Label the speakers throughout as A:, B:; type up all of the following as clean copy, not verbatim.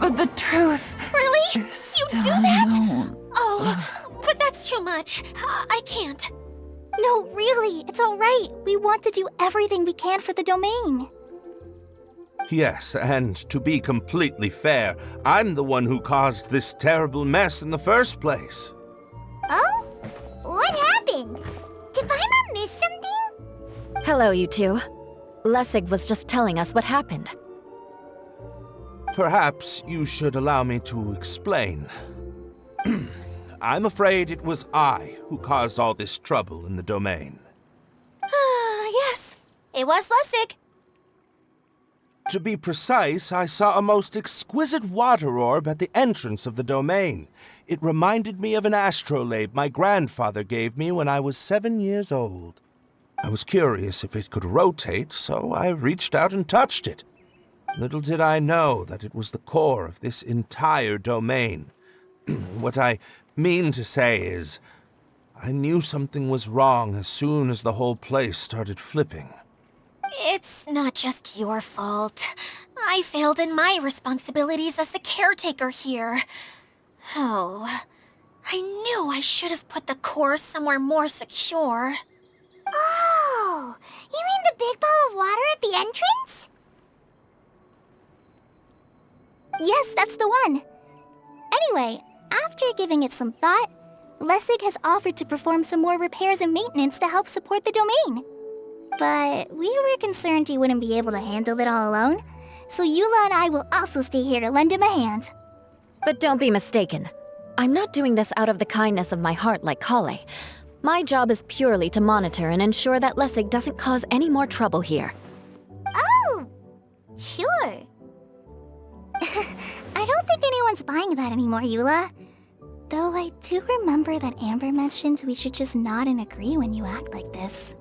A: But the truth
B: Really?
A: is
B: You
A: still
B: do that?
A: unknown.
B: Oh, but that's too much. I can't.
C: No, really, it's all right. We want to do everything we can for the domain.
D: Yes, and to be completely fair, I'm the one who caused this terrible mess in the first place.
C: Oh? What happened? Did Paimon miss something?
E: Hello, you two. Lessig was just telling us what happened.
D: Perhaps you should allow me to explain. I'm afraid it was I who caused all this trouble in the domain.
B: Yes, it was Lessig.
D: To be precise, I saw a most exquisite water orb at the entrance of the domain. It reminded me of an astrolabe my grandfather gave me when I was 7 years old. I was curious if it could rotate, so I reached out and touched it. Little did I know that it was the core of this entire domain. What I mean to say is, I knew something was wrong as soon as the whole place started flipping.
B: It's not just your fault. I failed in my responsibilities as the caretaker here. Oh, I knew I should have put the core somewhere more secure.
C: Oh, you mean the big ball of water at the entrance? Yes, that's the one. Anyway, after giving it some thought, Lessig has offered to perform some more repairs and maintenance to help support the domain. But we were concerned he wouldn't be able to handle it all alone, so Eula and I will also stay here to lend him a hand.
E: But don't be mistaken. I'm not doing this out of the kindness of my heart like Kale. My job is purely to monitor and ensure that Lessig doesn't cause any more trouble here.
C: Oh, sure. I don't think anyone's buying that anymore, Eula. Though I do remember that Amber mentioned we should just nod and agree when you act like this.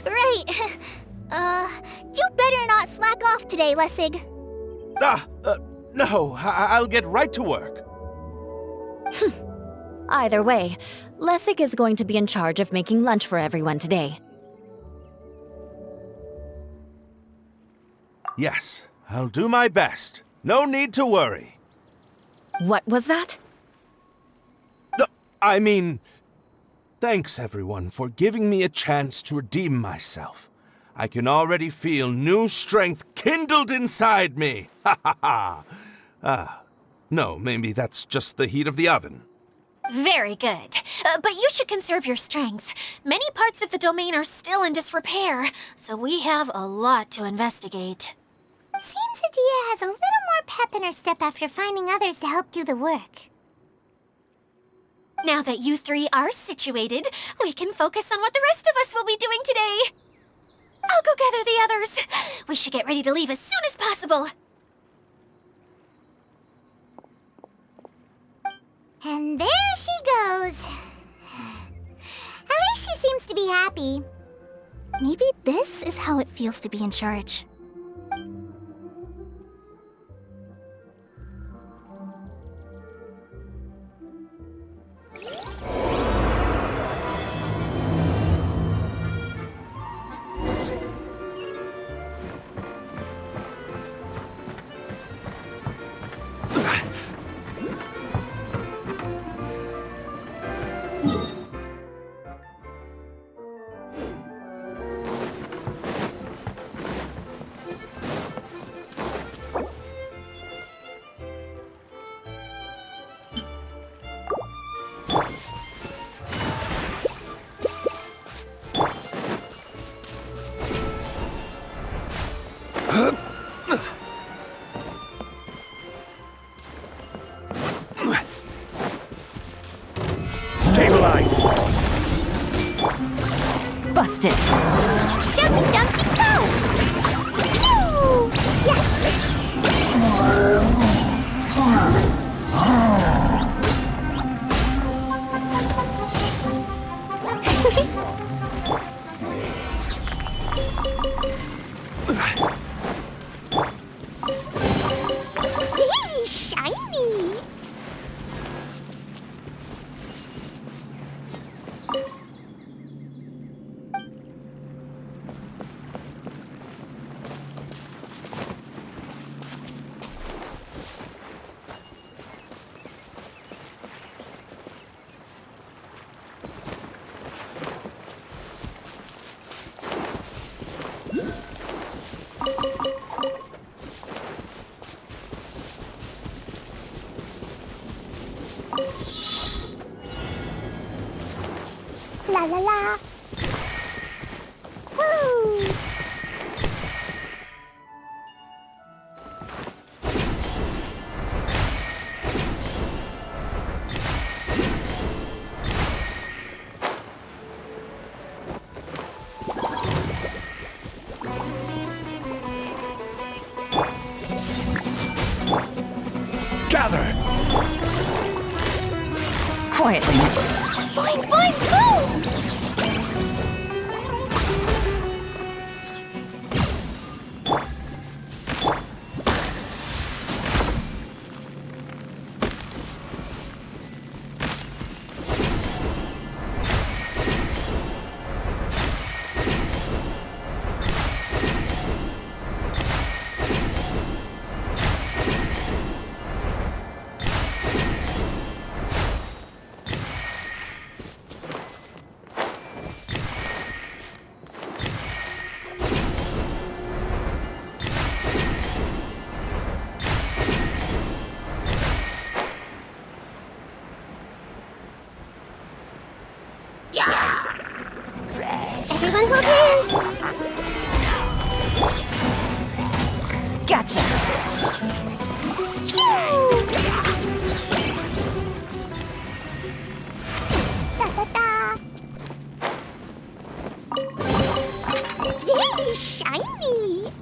C: Right. You better not slack off today, Lessig.
D: No, I'll get right to work.
E: Either way, Lessig is going to be in charge of making lunch for everyone today.
D: Yes, I'll do my best. No need to worry.
E: What was that?
D: No, I mean, thanks everyone for giving me a chance to redeem myself. I can already feel new strength kindled inside me. Ha ha ha. No, maybe that's just the heat of the oven.
B: Very good. But you should conserve your strength. Many parts of the domain are still in disrepair, so we have a lot to investigate.
C: Seems Adia has a little more pep in her step after finding others to help do the work.
B: Now that you three are situated, we can focus on what the rest of us will be doing today. I'll go gather the others. We should get ready to leave as soon as possible.
C: And there she goes. At least she seems to be happy. Maybe this is how it feels to be in charge.
F: Stabilize!
E: Busted!
C: Jumpy, jumpy, go! Phew! Yay, shiny! La la la. Woo!
F: Gather!
E: Quietly.
C: Boing, boing, boom! Everyone hold hands!
E: Gotcha.
C: Da da da! Yay! Shiny!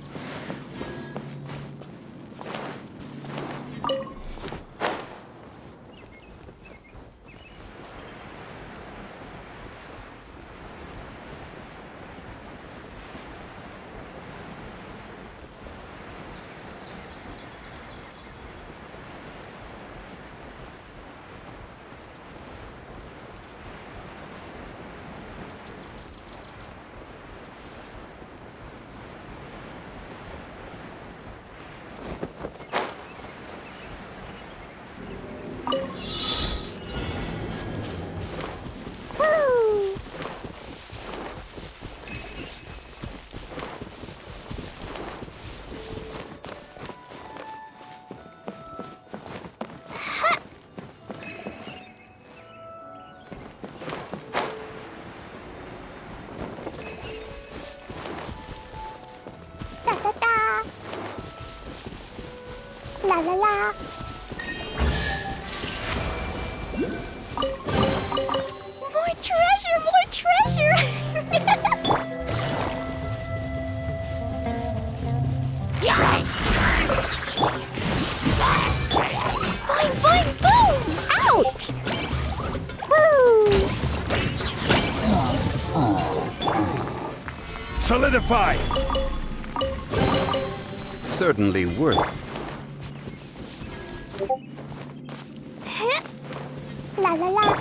C: Woo! Da da da! La la la! More treasure! More treasure! Boing, boing, boom! Ouch! Woo!
F: Solidify!
A: Certainly worth.
C: La la la!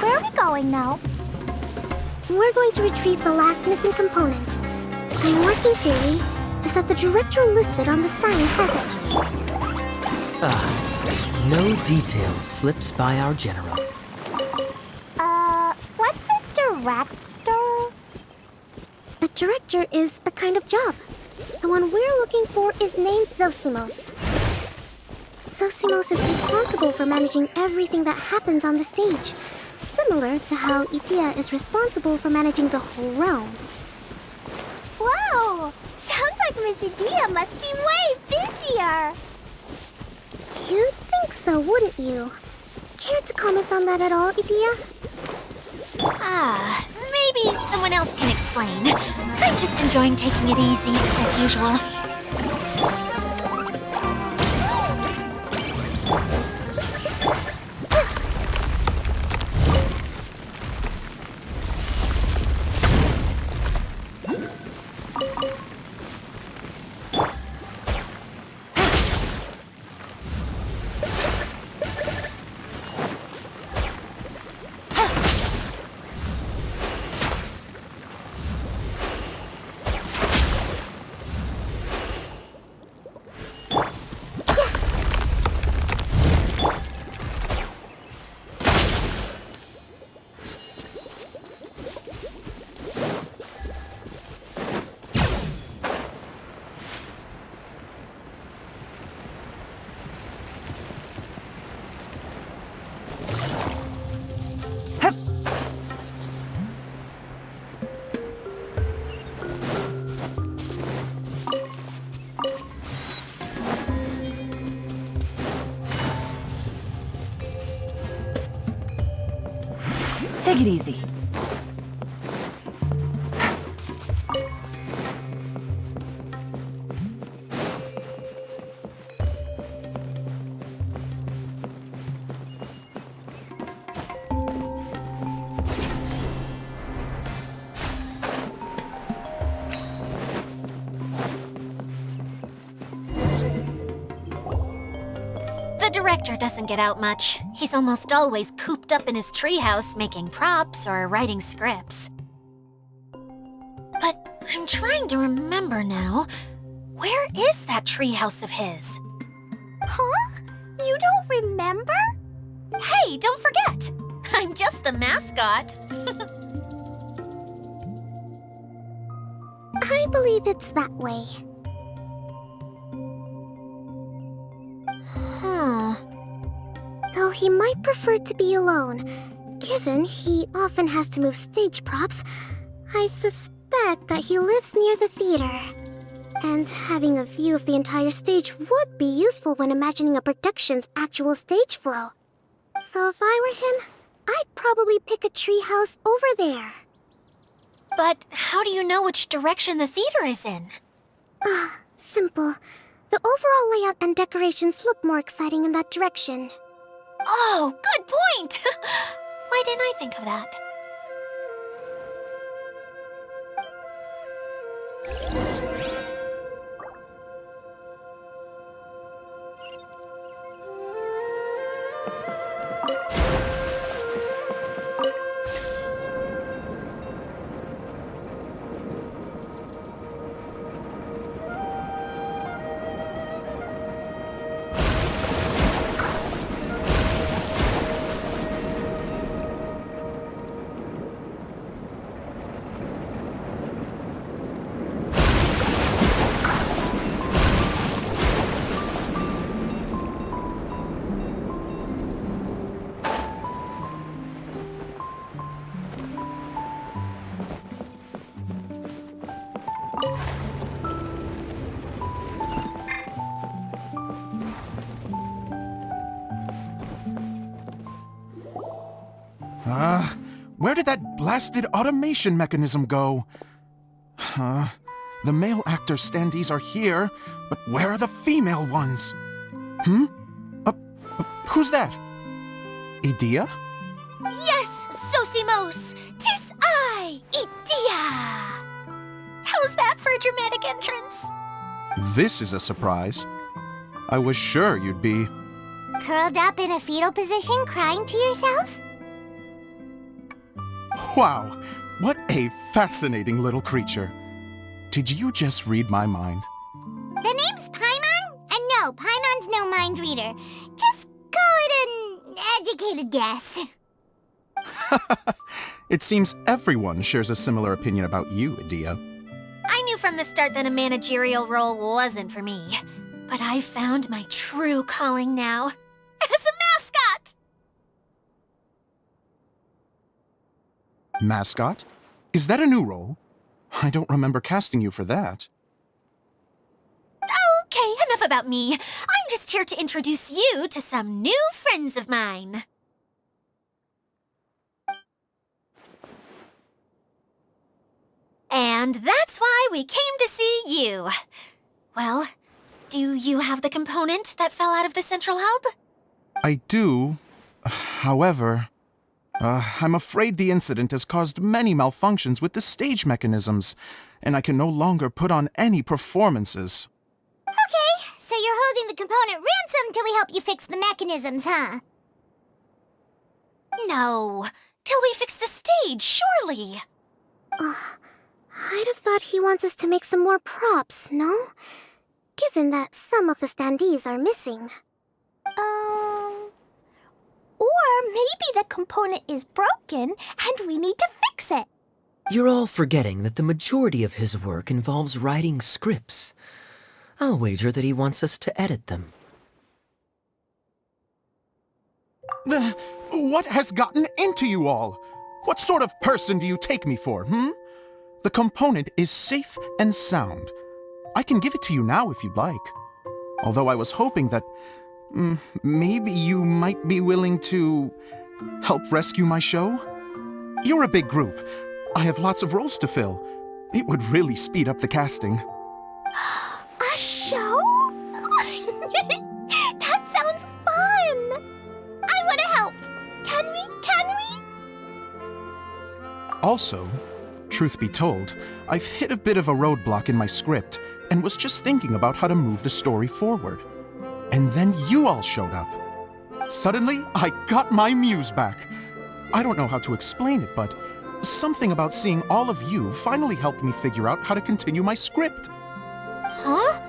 C: Where are we going now? We're going to retrieve the last missing component. My working theory is that the director listed on the sign has it.
G: No details slips by our general.
C: What's a director? A director is a kind of job. The one we're looking for is named Zosimos. Zosimos is responsible for managing everything that happens on the stage, similar to how Idea is responsible for managing the whole realm. Wow! Sounds like Miss Idea must be way busier! You'd think so, wouldn't you? Care to comment on that at all, Idea?
B: Maybe someone else can explain. I'm just enjoying taking it easy, as usual.
E: Take it easy.
B: The director doesn't get out much. He's almost always cooped up in his treehouse making props or writing scripts. But I'm trying to remember now. Where is that treehouse of his?
C: Huh? You don't remember?
B: Hey, don't forget! I'm just the mascot.
C: I believe it's that way.
B: Huh.
C: Though he might prefer to be alone, given he often has to move stage props, I suspect that he lives near the theater. And having a view of the entire stage would be useful when imagining a production's actual stage flow. So if I were him, I'd probably pick a treehouse over there.
B: But how do you know which direction the theater is in?
C: Simple. The overall layout and decorations look more exciting in that direction.
B: Oh, good point! Why didn't I think of that?
H: Where did that blasted automation mechanism go? The male actor standees are here, but where are the female ones? Who's that? Edea?
B: Yes, Sosimos! 'Tis I, Edea! How's that for a dramatic entrance?
H: This is a surprise. I was sure you'd be...
C: Curled up in a fetal position, crying to yourself?
H: Wow, what a fascinating little creature. Did you just read my mind?
C: The name's Paimon? And no, Paimon's no mind reader. Just call it an educated guess.
H: It seems everyone shares a similar opinion about you, Edea.
B: I knew from the start that a managerial role wasn't for me. But I found my true calling now. As a mascot!
H: Mascot? Is that a new role? I don't remember casting you for that.
B: Okay, enough about me. I'm just here to introduce you to some new friends of mine. And that's why we came to see you. Well, do you have the component that fell out of the central hub?
H: I do. However, I'm afraid the incident has caused many malfunctions with the stage mechanisms, and I can no longer put on any performances.
C: Okay, so you're holding the component ransom till we help you fix the mechanisms, huh?
B: No, till we fix the stage, surely.
C: I'd have thought he wants us to make some more props, no? Given that some of the standees are missing. Or maybe the component is broken and we need to fix it.
G: You're all forgetting that the majority of his work involves writing scripts. I'll wager that he wants us to edit them.
H: What has gotten into you all? What sort of person do you take me for, The component is safe and sound. I can give it to you now if you'd like. Although I was hoping that maybe you might be willing to help rescue my show? You're a big group. I have lots of roles to fill. It would really speed up the casting.
C: A show? That sounds fun! I want to help! Can we?
H: Also, truth be told, I've hit a bit of a roadblock in my script and was just thinking about how to move the story forward. And then you all showed up. Suddenly, I got my muse back. I don't know how to explain it, but something about seeing all of you finally helped me figure out how to continue my script.
B: Huh?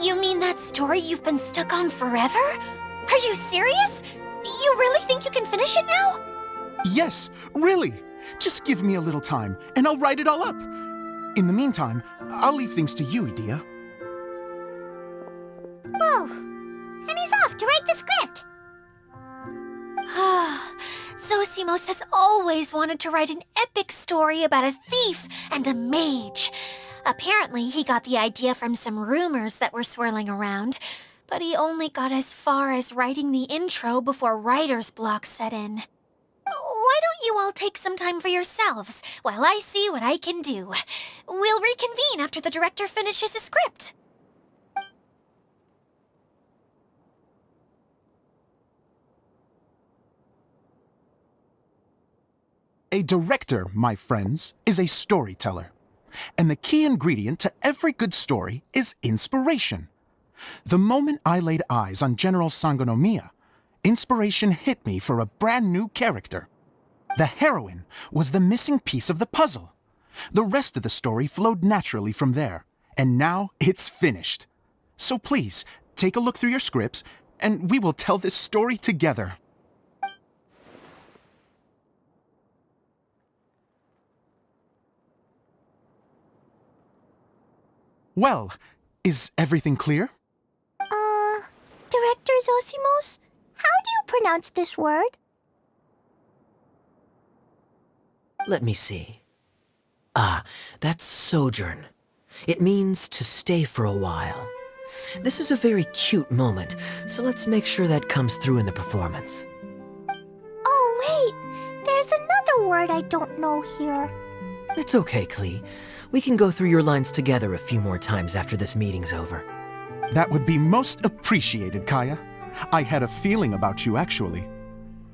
B: You mean that story you've been stuck on forever? Are you serious? You really think you can finish it now?
H: Yes, really. Just give me a little time, and I'll write it all up. In the meantime, I'll leave things to you, Edea.
C: Whoa! And he's off to write the script!
B: Zosimos has always wanted to write an epic story about a thief and a mage. Apparently, he got the idea from some rumors that were swirling around, but he only got as far as writing the intro before writer's block set in. Why don't you all take some time for yourselves while I see what I can do? We'll reconvene after the director finishes his script.
H: A director, my friends, is a storyteller. And the key ingredient to every good story is inspiration. The moment I laid eyes on General Sangonomiya, inspiration hit me for a brand new character. The heroine was the missing piece of the puzzle. The rest of the story flowed naturally from there, and now it's finished. So please, take a look through your scripts, and we will tell this story together. Well, is everything clear?
C: Director Zosimos, how do you pronounce this word?
G: Let me see. Ah, that's sojourn. It means to stay for a while. This is a very cute moment, so let's make sure that comes through in the performance.
C: Oh, wait! There's another word I don't know here.
G: It's okay, Klee. We can go through your lines together a few more times after this meeting's over.
H: That would be most appreciated, Kaya. I had a feeling about you, actually.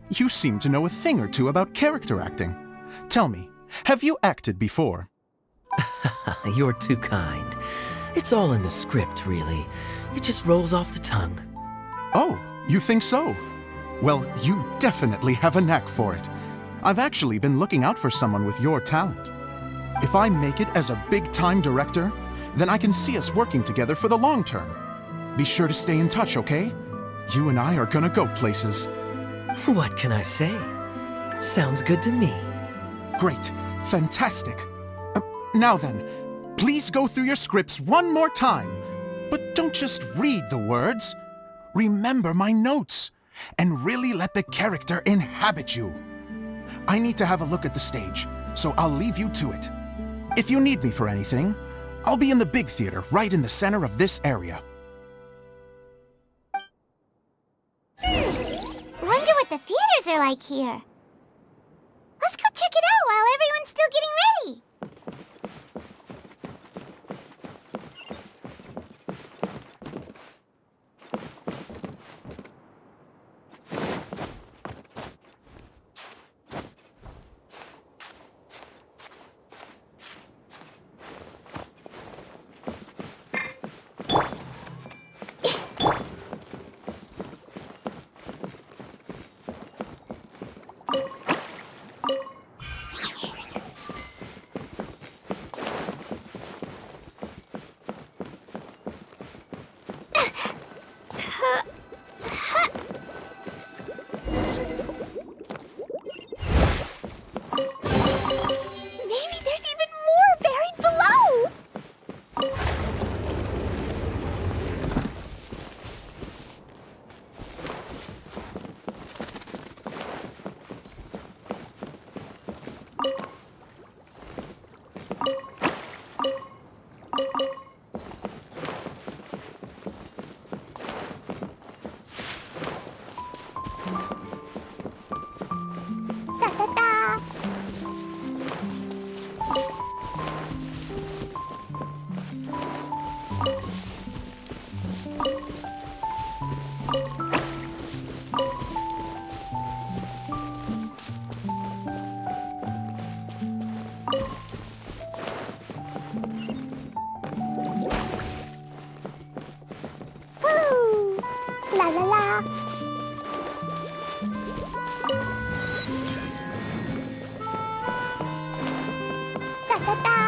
H: You seem to know a thing or two about character acting. Tell me, have you acted before?
G: You're too kind. It's all in the script, really. It just rolls off the tongue.
H: Oh, you think so? Well, you definitely have a knack for it. I've actually been looking out for someone with your talent. If I make it as a big-time director, then I can see us working together for the long term. Be sure to stay in touch, okay? You and I are gonna go places.
G: What can I say? Sounds good to me.
H: Great. Fantastic. Now then, please go through your scripts one more time. But don't just read the words. Remember my notes, and really let the character inhabit you. I need to have a look at the stage, so I'll leave you to it. If you need me for anything, I'll be in the big theater right in the center of this area.
C: Wonder what the theaters are like here. Let's go check it out while everyone's still getting ready. la la. Da da da.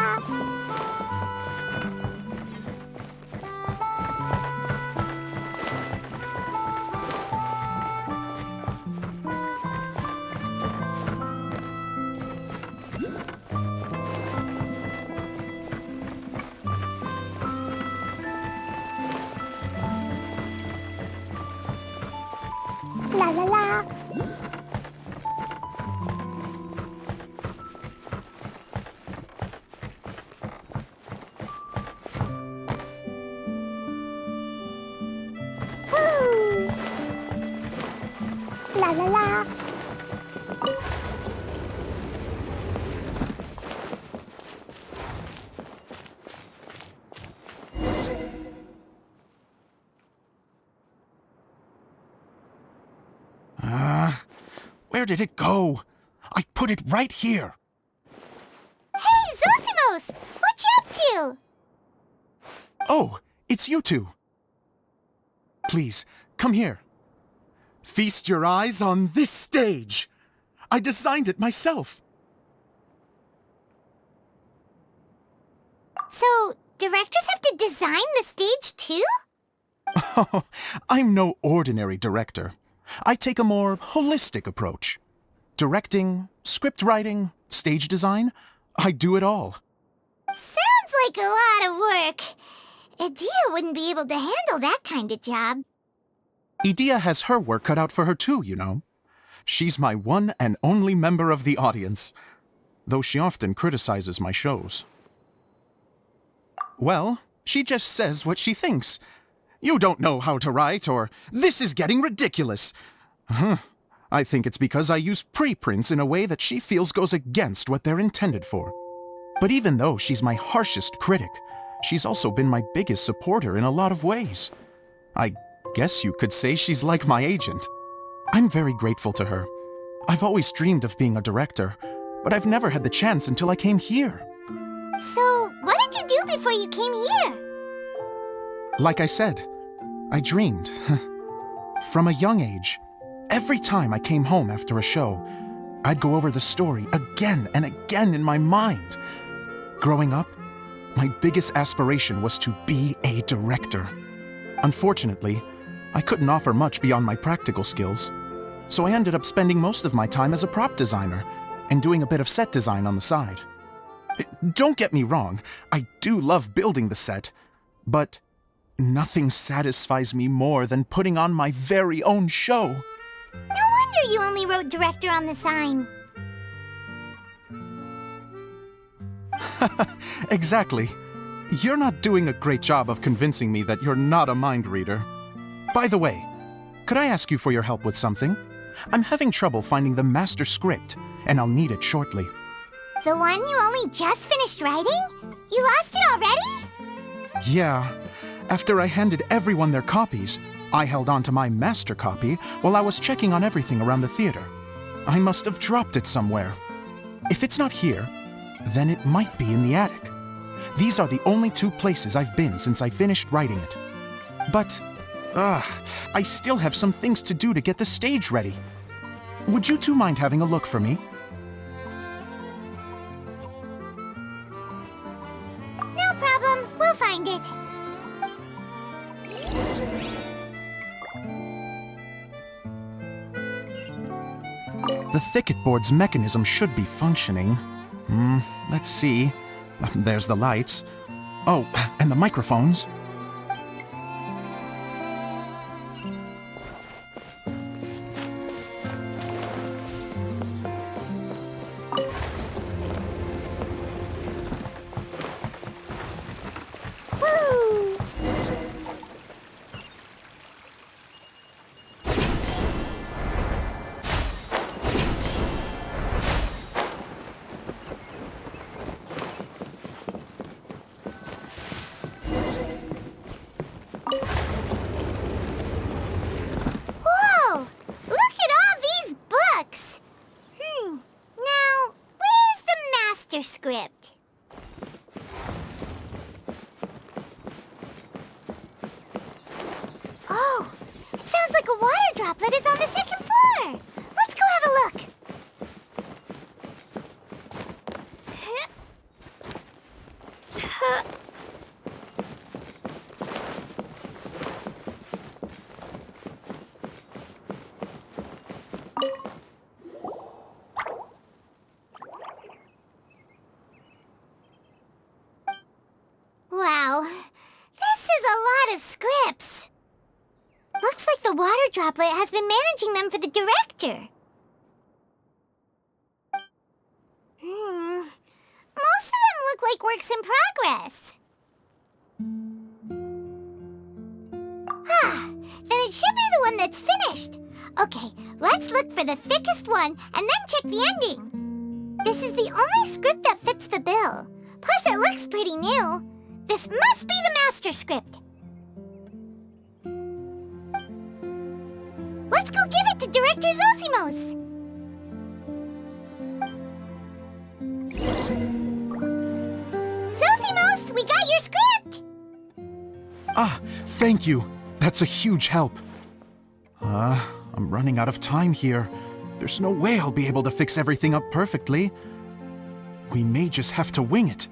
C: La la la. Woo. La la la.
H: Where did it go? I put it right here.
C: Hey, Zosimos! What you up to?
H: Oh, it's you two. Please, come here. Feast your eyes on this stage. I designed it myself.
C: So, directors have to design the stage too?
H: Oh, I'm no ordinary director. I take a more holistic approach. Directing, script writing, stage design, I do it all.
C: Sounds like a lot of work. Edea wouldn't be able to handle that kind of job.
H: Edea has her work cut out for her too, you know. She's my one and only member of the audience, though she often criticizes my shows. Well, she just says what she thinks. You don't know how to write, or this is getting ridiculous. I think it's because I use preprints in a way that she feels goes against what they're intended for. But even though she's my harshest critic, she's also been my biggest supporter in a lot of ways. I guess you could say she's like my agent. I'm very grateful to her. I've always dreamed of being a director, but I've never had the chance until I came here.
C: So, what did you do before you came here?
H: Like I said, I dreamed. From a young age, every time I came home after a show, I'd go over the story again and again in my mind. Growing up, my biggest aspiration was to be a director. Unfortunately, I couldn't offer much beyond my practical skills, so I ended up spending most of my time as a prop designer and doing a bit of set design on the side. Don't get me wrong, I do love building the set, but nothing satisfies me more than putting on my very own show.
C: No wonder you only wrote director on the sign.
H: Exactly. You're not doing a great job of convincing me that you're not a mind reader. By the way, could I ask you for your help with something? I'm having trouble finding the master script, and I'll need it shortly.
C: The one you only just finished writing? You lost it already?
H: Yeah. After I handed everyone their copies, I held on to my master copy while I was checking on everything around the theater. I must have dropped it somewhere. If it's not here, then it might be in the attic. These are the only two places I've been since I finished writing it. But, I still have some things to do to get the stage ready. Would you two mind having a look for me?
C: No problem, we'll find it.
H: The thicket board's mechanism should be functioning. Let's see. There's the lights. Oh, and the microphones.
C: Woo! droplet is on the second floor. Let's go have a look. Wow, this is a lot of scripts. Looks like the water droplet has been managing them for the director. Most of them look like works in progress. Then it should be the one that's finished. Okay, let's look for the thickest one and then check the ending. This is the only script that fits the bill. Plus, it looks pretty new. This must be the master script. Let's go give it to Director Zosimos. Zosimos, we got your script!
H: Ah, thank you. That's a huge help. I'm running out of time here. There's no way I'll be able to fix everything up perfectly. We may just have to wing it.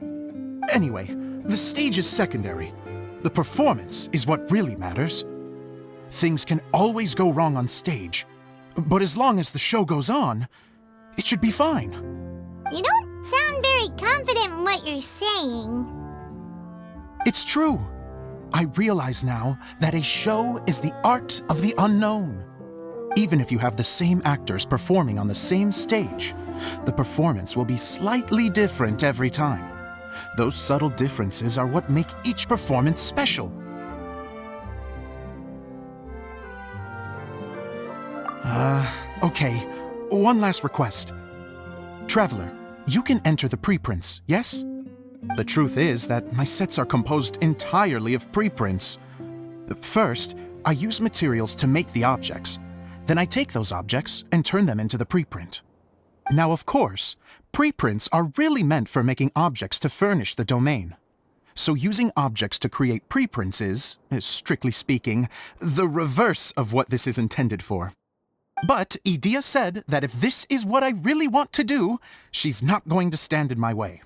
H: Anyway, the stage is secondary. The performance is what really matters. Things can always go wrong on stage, but as long as the show goes on, it should be fine.
C: You don't sound very confident in what you're saying.
H: It's true. I realize now that a show is the art of the unknown. Even if you have the same actors performing on the same stage, the performance will be slightly different every time. Those subtle differences are what make each performance special. Okay, one last request. Traveler, you can enter the preprints, yes? The truth is that my sets are composed entirely of preprints. First, I use materials to make the objects. Then I take those objects and turn them into the preprint. Now, of course, preprints are really meant for making objects to furnish the domain. So using objects to create preprints is, strictly speaking, the reverse of what this is intended for. But Edea said that if this is what I really want to do, she's not going to stand in my way.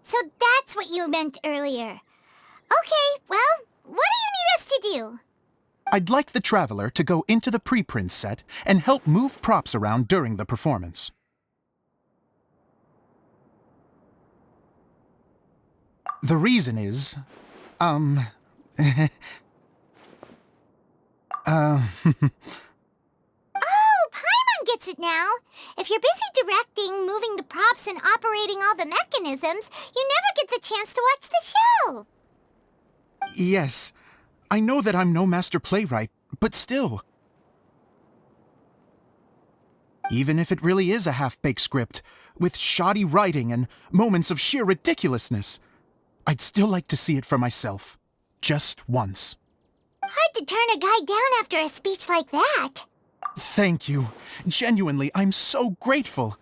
C: So that's what you meant earlier. Okay, well, what do you need us to do?
H: I'd like the Traveler to go into the preprint set and help move props around during the performance. The reason is,
C: Oh, Paimon gets it now. If you're busy directing, moving the props, and operating all the mechanisms, you never get the chance to watch the show.
H: Yes, I know that I'm no master playwright, but still. Even if it really is a half-baked script, with shoddy writing and moments of sheer ridiculousness, I'd still like to see it for myself. Just once.
C: Hard to turn a guy down after a speech like that.
H: Thank you. Genuinely, I'm so grateful.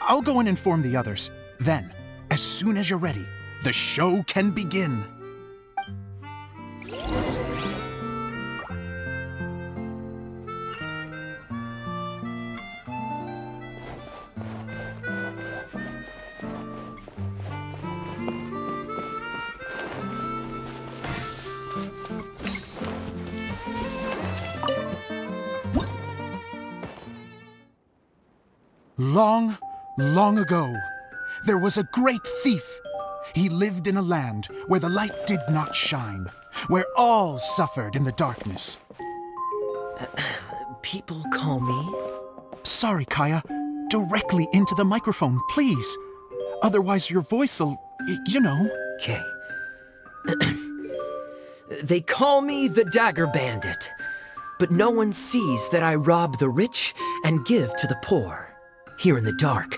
H: I'll go and inform the others. Then, as soon as you're ready, the show can begin. Long, long ago, there was a great thief. He lived in a land where the light did not shine, where all suffered in the darkness.
G: People call me...
H: Sorry, Kaya. Directly into the microphone, please. Otherwise your voice'll, you know.
G: Okay. They call me the Dagger Bandit, but no one sees that I rob the rich and give to the poor. Here in the dark,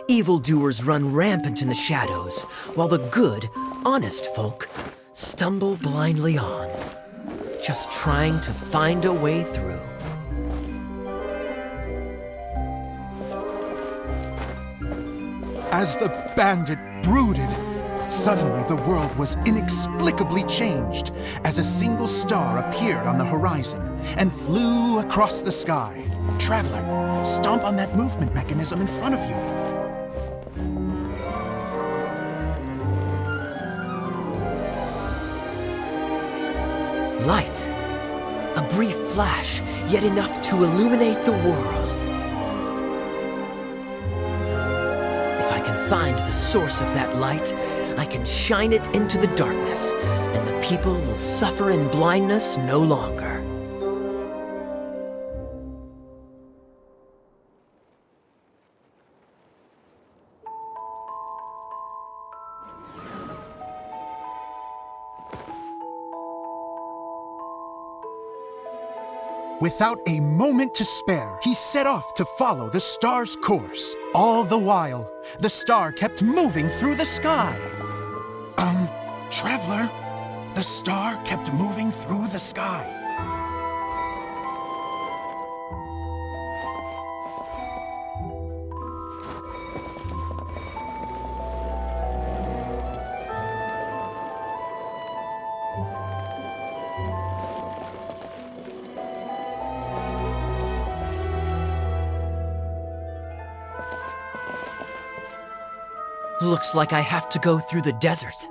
G: evildoers run rampant in the shadows, while the good, honest folk stumble blindly on, just trying to find a way through.
H: As the bandit brooded, Suddenly, the world was inexplicably changed as a single star appeared on the horizon and flew across the sky. Traveler, stomp on that movement mechanism in front of you.
G: Light. A brief flash, yet enough to illuminate the world. If I can find the source of that light, I can shine it into the darkness, and the people will suffer in blindness no longer.
H: Without a moment to spare, he set off to follow the star's course. All the while, the star kept moving through the sky. Traveler, the star kept moving through the sky.
G: Looks like I have to go through the desert.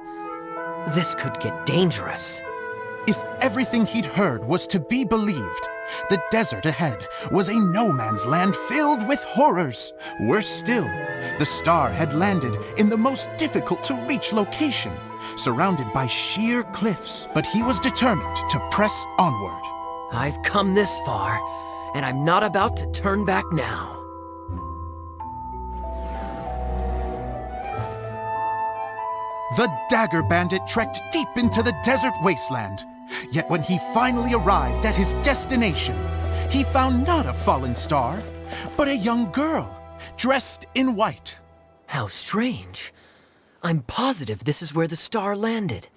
G: This could get dangerous.
H: If everything he'd heard was to be believed, the desert ahead was a no-man's land filled with horrors. Worse still, the star had landed in the most difficult-to-reach location, surrounded by sheer cliffs. But he was determined to press onward.
G: I've come this far, and I'm not about to turn back now.
H: The Dagger Bandit trekked deep into the desert wasteland. Yet when he finally arrived at his destination, he found not a fallen star, but a young girl, dressed in white.
G: How strange. I'm positive this is where the star landed.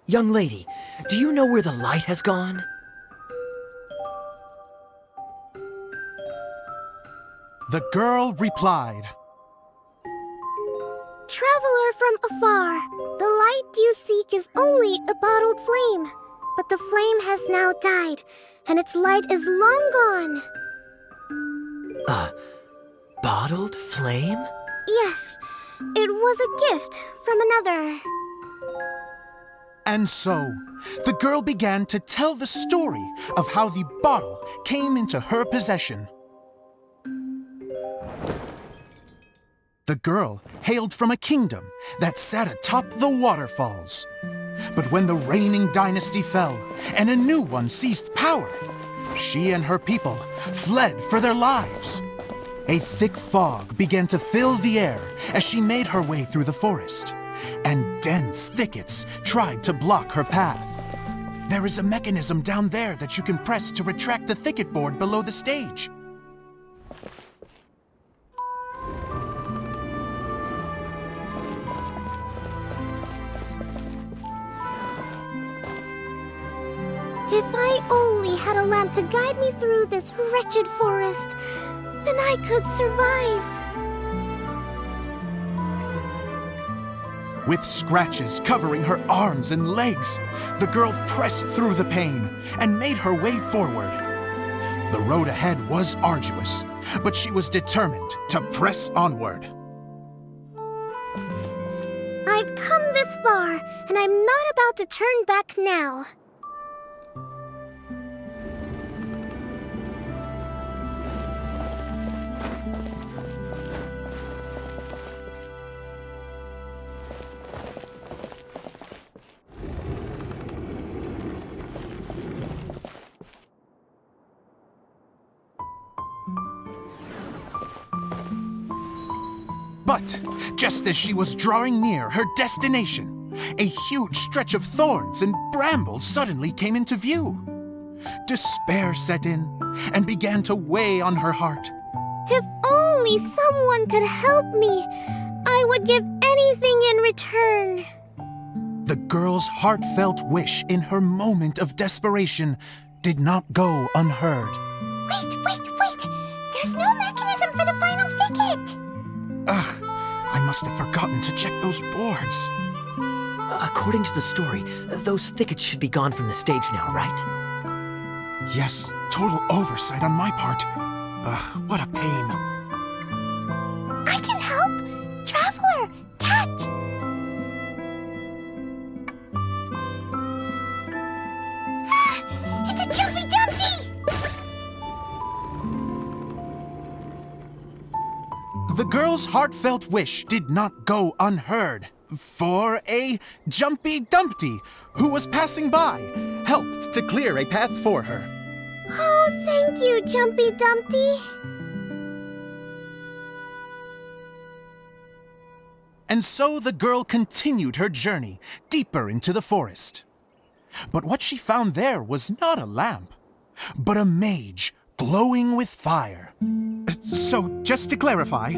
G: Young lady, do you know where the light has gone?
H: The girl replied,
C: Traveler from afar, the light you seek is only a bottled flame. But the flame has now died, and its light is long gone.
G: Bottled flame?
C: Yes, it was a gift from another.
H: And so, the girl began to tell the story of how the bottle came into her possession. The girl hailed from a kingdom that sat atop the waterfalls. But when the reigning dynasty fell and a new one seized power, she and her people fled for their lives. A thick fog began to fill the air as she made her way through the forest, and dense thickets tried to block her path. There is a mechanism down there that you can press to retract the thicket board below the stage.
C: If I only had a lamp to guide me through this wretched forest, then I could survive.
H: With scratches covering her arms and legs, the girl pressed through the pain and made her way forward. The road ahead was arduous, but she was determined to press onward.
C: I've come this far, and I'm not about to turn back now.
H: But just as she was drawing near her destination, a huge stretch of thorns and brambles suddenly came into view. Despair set in and began to weigh on her heart.
C: If only someone could help me, I would give anything in return.
H: The girl's heartfelt wish in her moment of desperation did not go unheard.
C: Wait! There's no mechanism for the final thicket!
H: Ugh, I must have forgotten to check those boards.
G: According to the story, those thickets should be gone from the stage now, right?
H: Yes, total oversight on my part. Ugh, what a pain.
C: I can help! Traveler, catch! It's a Jumpy Dumpty!
H: The girl's heartfelt wish did not go unheard. For a Jumpy Dumpty, who was passing by, helped to clear a path for her.
C: Oh, thank you, Jumpy Dumpty.
H: And so the girl continued her journey deeper into the forest. But what she found there was not a lamp, but a mage glowing with fire. So, just to clarify,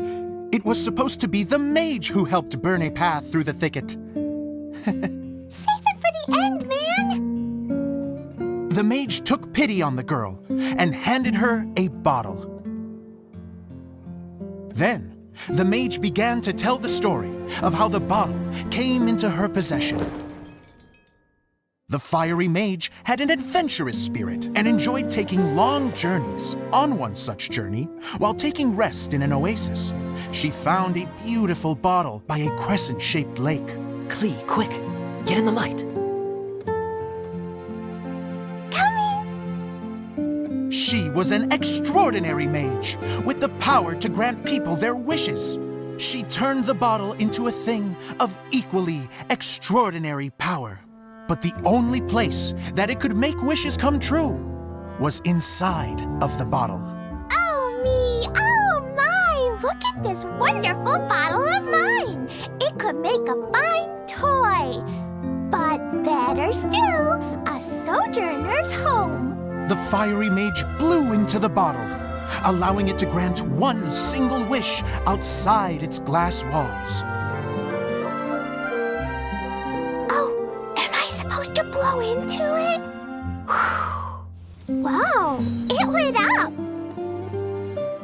H: it was supposed to be the mage who helped burn a path through the thicket.
C: Save it for the end, man!
H: The mage took pity on the girl and handed her a bottle. Then, the mage began to tell the story of how the bottle came into her possession. The fiery mage had an adventurous spirit and enjoyed taking long journeys. On one such journey, while taking rest in an oasis, she found a beautiful bottle by a crescent-shaped lake.
G: Klee, quick! Get in the light!
H: She was an extraordinary mage, with the power to grant people their wishes. She turned the bottle into a thing of equally extraordinary power. But the only place that it could make wishes come true was inside of the bottle.
C: Oh me, oh my! Look at this wonderful bottle of mine! It could make a fine toy. But better still, a sojourner's home.
H: The fiery mage blew into the bottle, allowing it to grant one single wish outside its glass walls.
C: Oh, am I supposed to blow into it? Wow, it lit up!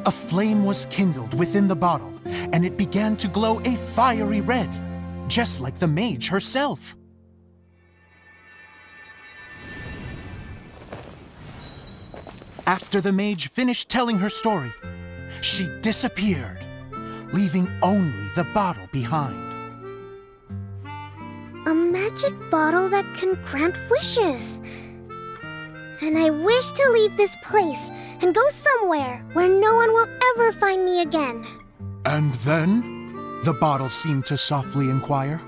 H: A flame was kindled within the bottle, and it began to glow a fiery red, just like the mage herself. After the mage finished telling her story, she disappeared, leaving only the bottle behind.
C: A magic bottle that can grant wishes. And I wish to leave this place and go somewhere where no one will ever find me again.
H: And then? The bottle seemed to softly inquire.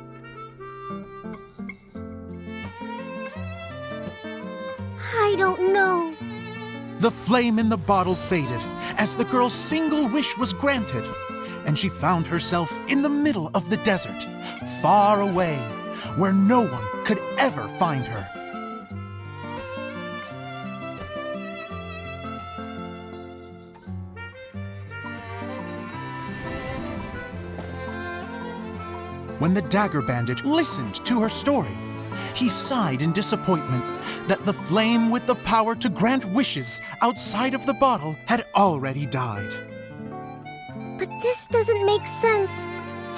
C: I don't know.
H: The flame in the bottle faded as the girl's single wish was granted, and she found herself in the middle of the desert, far away, where no one could ever find her. When the Dagger Bandit listened to her story, he sighed in disappointment that the flame with the power to grant wishes outside of the bottle had already died.
C: But this doesn't make sense.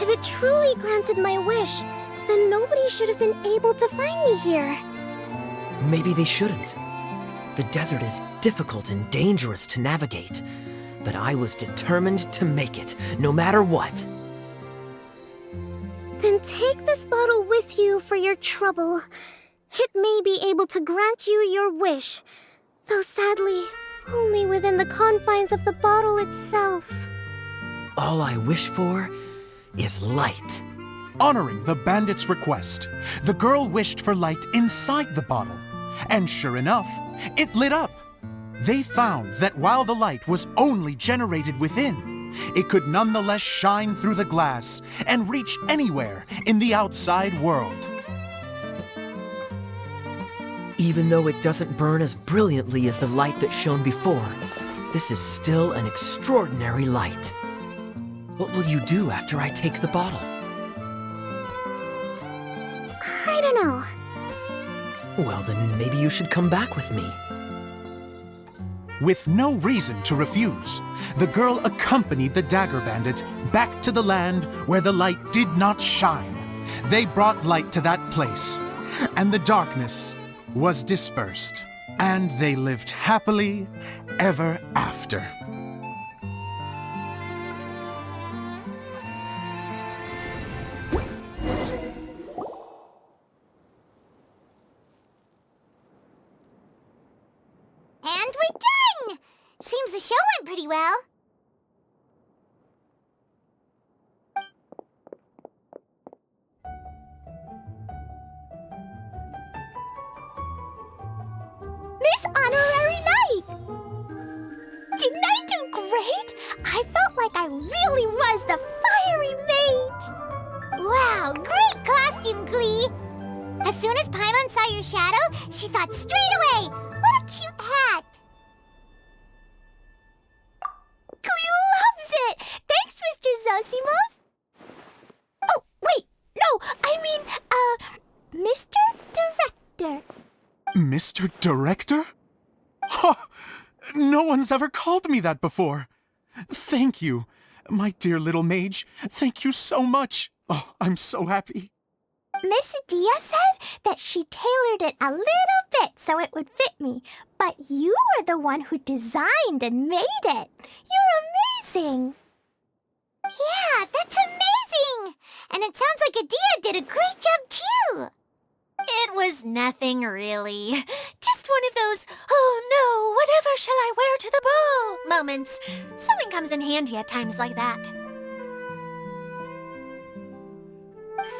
C: If it truly granted my wish, then nobody should have been able to find me here.
G: Maybe they shouldn't. The desert is difficult and dangerous to navigate, but I was determined to make it, no matter what.
C: Then take this bottle with you for your trouble. It may be able to grant you your wish, though sadly, only within the confines of the bottle itself.
G: All I wish for is light.
H: Honoring the bandit's request, the girl wished for light inside the bottle, and sure enough, it lit up. They found that while the light was only generated within, it could nonetheless shine through the glass and reach anywhere in the outside world.
G: Even though it doesn't burn as brilliantly as the light that shone before, this is still an extraordinary light. What will you do after I take the bottle?
C: I don't know.
G: Well, then maybe you should come back with me.
H: With no reason to refuse, the girl accompanied the Dagger Bandit back to the land where the light did not shine, they brought light to that place, and the darkness was dispersed, and they lived happily ever after.
C: And we're done! Seems the show went pretty well. Miss Honorary Knight! Didn't I do great? I felt like I really was the fiery mage! Wow, great costume, Glee! As soon as Paimon saw your shadow, she thought straight away, what a cute hat! Glee loves it! Thanks, Mr. Zosimos! Oh, wait, no, I mean, Mr. Director.
H: Mr. Director? Huh, no one's ever called me that before. Thank you, my dear little mage. Thank you so much. Oh, I'm so happy.
C: Miss Adia said that she tailored it a little bit so it would fit me, but you were the one who designed and made it. You're amazing. Yeah, that's amazing! And it sounds like Adia did a great job too.
B: It was nothing really. Just one of those, oh no, whatever shall I wear to the ball moments. Sewing comes in handy at times like that.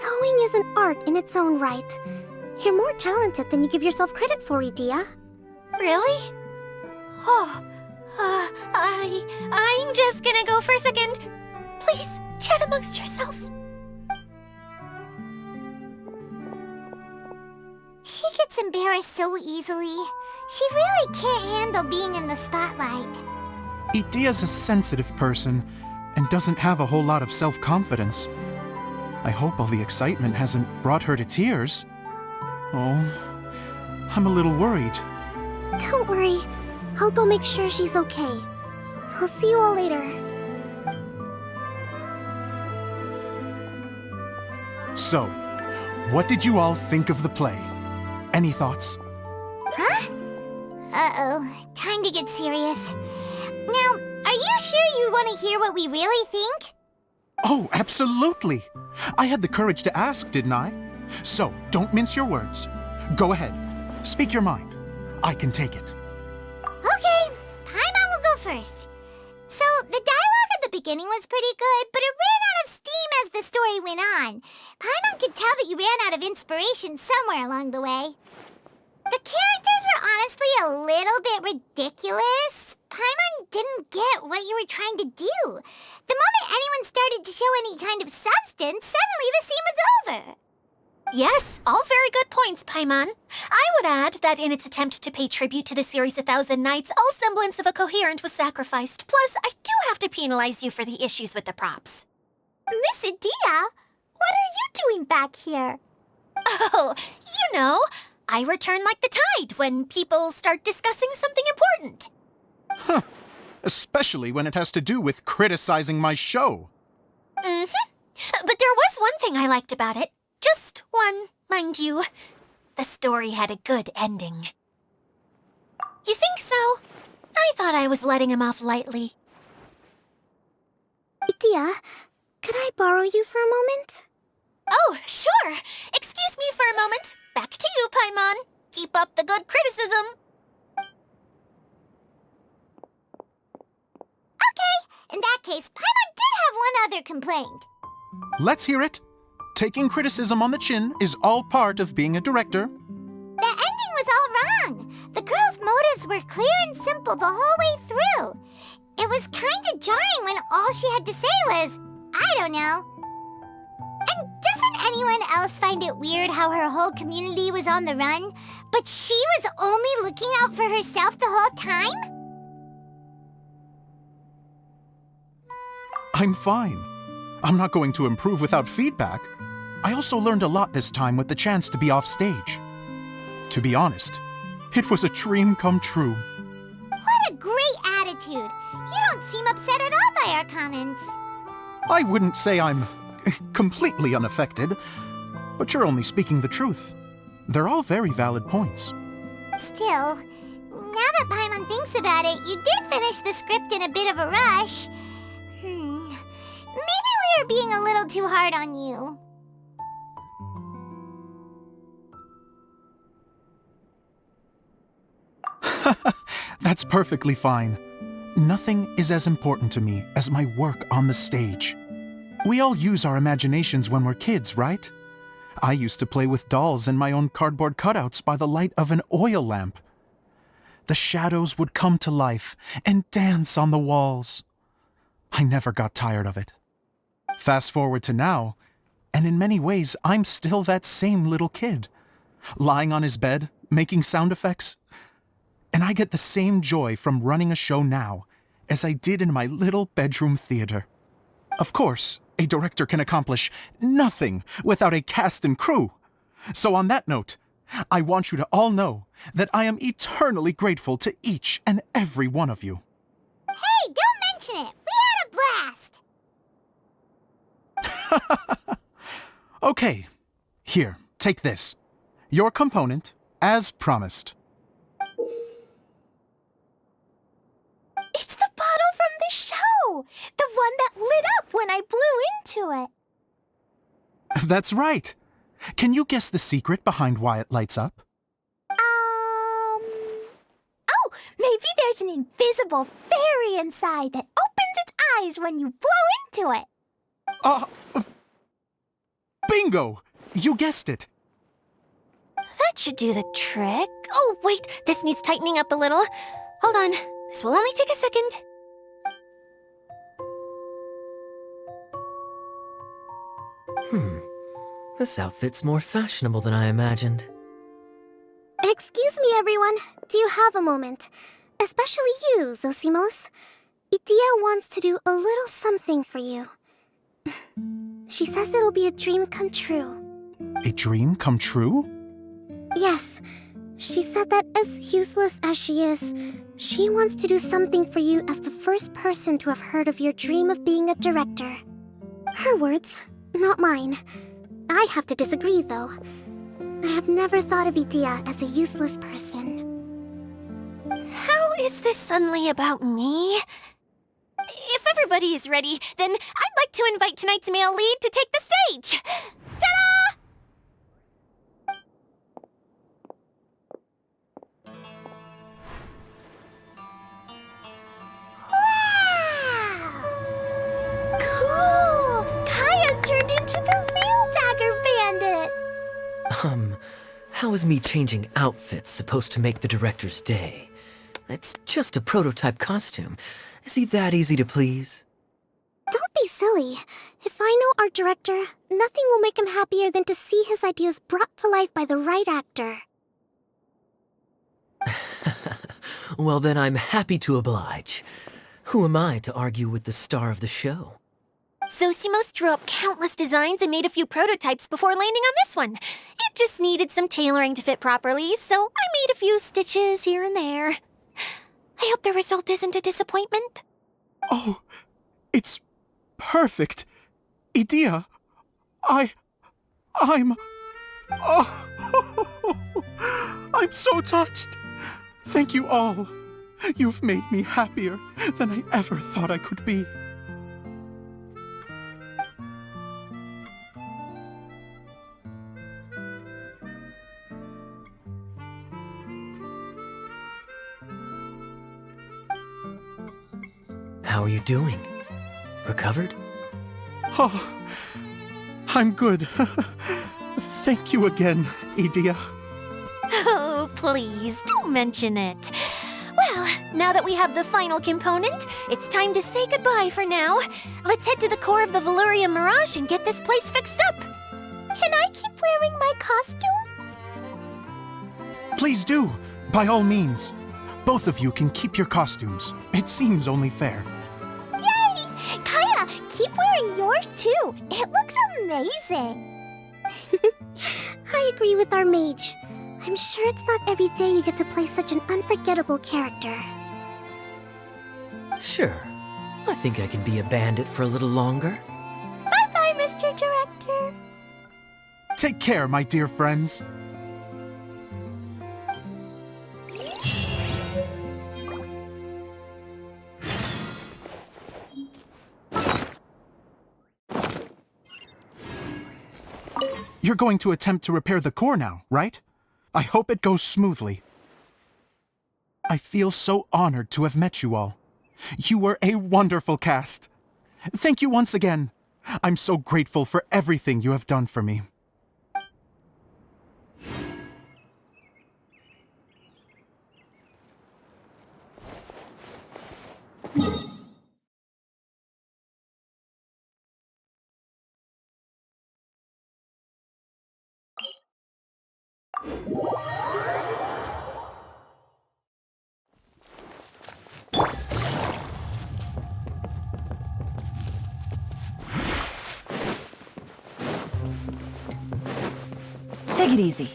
C: Sewing is an art in its own right. You're more talented than you give yourself credit for, Adia.
B: Really? Oh, I'm just gonna go for a second. Please, chat amongst yourselves.
C: She gets embarrassed so easily. She really can't handle being in the spotlight.
H: Idia's a sensitive person and doesn't have a whole lot of self-confidence. I hope all the excitement hasn't brought her to tears. Oh, I'm a little worried.
C: Don't worry. I'll go make sure she's okay. I'll see you all later.
H: So, what did you all think of the play? Any thoughts?
C: Huh? Uh-oh. Time to get serious. Now, are you sure you want to hear what we really think?
H: Oh, absolutely. I had the courage to ask, didn't I? So, don't mince your words. Go ahead. Speak your mind. I can take it.
C: Okay, Paimon will go first. So, the dialogue at the beginning was pretty good, but it ran out of steam as the story went on. Paimon could tell that you ran out of inspiration somewhere along the way. The characters were honestly a little bit ridiculous. Paimon didn't get what you were trying to do. The moment anyone started to show any kind of substance, suddenly the scene was over.
B: Yes, all very good points, Paimon. I would add that in its attempt to pay tribute to the series 1,000 Nights, all semblance of a coherent was sacrificed. Plus, I do have to penalize you for the issues with the props.
C: Miss Adia, what are you doing back here?
B: Oh, you know, I return like the tide when people start discussing something important.
H: Huh. Especially when it has to do with criticizing my show.
B: Mm-hmm. But there was one thing I liked about it. Just one, mind you. The story had a good ending. You think so? I thought I was letting him off lightly.
C: Adia, could I borrow you for a moment?
B: Oh, sure. Excuse me for a moment. Back to you, Paimon. Keep up the good criticism.
C: Okay, in that case, Paimon did have one other complaint.
H: Let's hear it. Taking criticism on the chin is all part of being a director.
C: The ending was all wrong. The girl's motives were clear and simple the whole way through. It was kinda jarring when all she had to say was, I don't know. And doesn't anyone else find it weird how her whole community was on the run, but she was only looking out for herself the whole time?
H: I'm fine. I'm not going to improve without feedback. I also learned a lot this time with the chance to be off stage. To be honest, it was a dream come true.
C: What a great attitude. You don't seem upset at all by our comments.
H: I wouldn't say I'm completely unaffected. But you're only speaking the truth. They're all very valid points.
C: Still, now that Paimon thinks about it, you did finish the script in a bit of a rush. Maybe we were being a little too hard on you.
H: That's perfectly fine. Nothing is as important to me as my work on the stage. We all use our imaginations when we're kids, right? I used to play with dolls and my own cardboard cutouts by the light of an oil lamp. The shadows would come to life and dance on the walls. I never got tired of it. Fast forward to now, and in many ways, I'm still that same little kid, lying on his bed, making sound effects. And I get the same joy from running a show now as I did in my little bedroom theater. Of course, a director can accomplish nothing without a cast and crew. So on that note, I want you to all know that I am eternally grateful to each and every one of you.
C: Hey, don't mention it! We had a blast!
H: Okay, here, take this. Your component, as promised.
C: It's the bottle from the show! The one that lit up when I blew into it.
H: That's right. Can you guess the secret behind why it lights up?
C: Oh, maybe there's an invisible fairy inside that opens its eyes when you blow into it.
H: Bingo! You guessed it.
B: That should do the trick. Oh, wait, this needs tightening up a little. Hold on, this will only take a second.
G: This outfit's more fashionable than I imagined.
C: Excuse me, everyone. Do you have a moment? Especially you, Zosimos. Idia wants to do a little something for you. She says it'll be a dream come true.
H: A dream come true?
C: Yes. She said that as useless as she is, she wants to do something for you as the first person to have heard of your dream of being a director. Her words, not mine. I have to disagree, though. I have never thought of Idia as a useless person.
B: How is this suddenly about me? If everybody is ready, then I'd like to invite tonight's male lead to take the stage. Ta-da!
C: Wow! Cool! Kaya's turned into the real Dagger Bandit!
G: How is me changing outfits supposed to make the director's day? It's just a prototype costume. Is he that easy to please?
C: Don't be silly. If I know our director, nothing will make him happier than to see his ideas brought to life by the right actor.
G: Well, then I'm happy to oblige. Who am I to argue with the star of the show?
B: Zosimos drew up countless designs and made a few prototypes before landing on this one. It just needed some tailoring to fit properly, so I made a few stitches here and there. I hope the result isn't a disappointment.
H: Oh, it's perfect. Idia, I'm... Oh, I'm so touched. Thank you all. You've made me happier than I ever thought I could be.
G: How are you doing? Recovered?
H: Oh, I'm good. Thank you again, Idia.
B: Oh, please, don't mention it. Well, now that we have the final component, it's time to say goodbye for now. Let's head to the core of the Veluria Mirage and get this place fixed up.
C: Can I keep wearing my costume?
H: Please do, by all means. Both of you can keep your costumes. It seems only fair.
C: Yay! Kaya, keep wearing yours too. It looks amazing. I agree with our mage. I'm sure it's not every day you get to play such an unforgettable character.
G: Sure. I think I can be a bandit for a little longer.
C: Bye-bye, Mr. Director.
H: Take care, my dear friends. You're going to attempt to repair the core now, right? I hope it goes smoothly. I feel so honored to have met you all. You were a wonderful cast. Thank you once again. I'm so grateful for everything you have done for me.
E: Take it easy.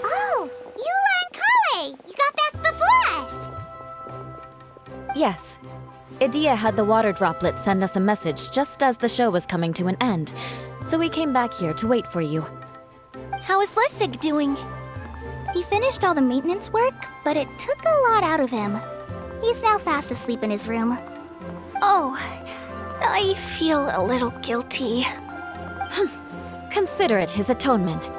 C: Oh, Eula and Kale! You got back before us!
E: Yes. Idia had the water droplet send us a message just as the show was coming to an end, so we came back here to wait for you.
B: How is Lessig doing?
C: He finished all the maintenance work, but it took a lot out of him. He's now fast asleep in his room.
B: Oh, I feel a little guilty.
E: Consider it his atonement.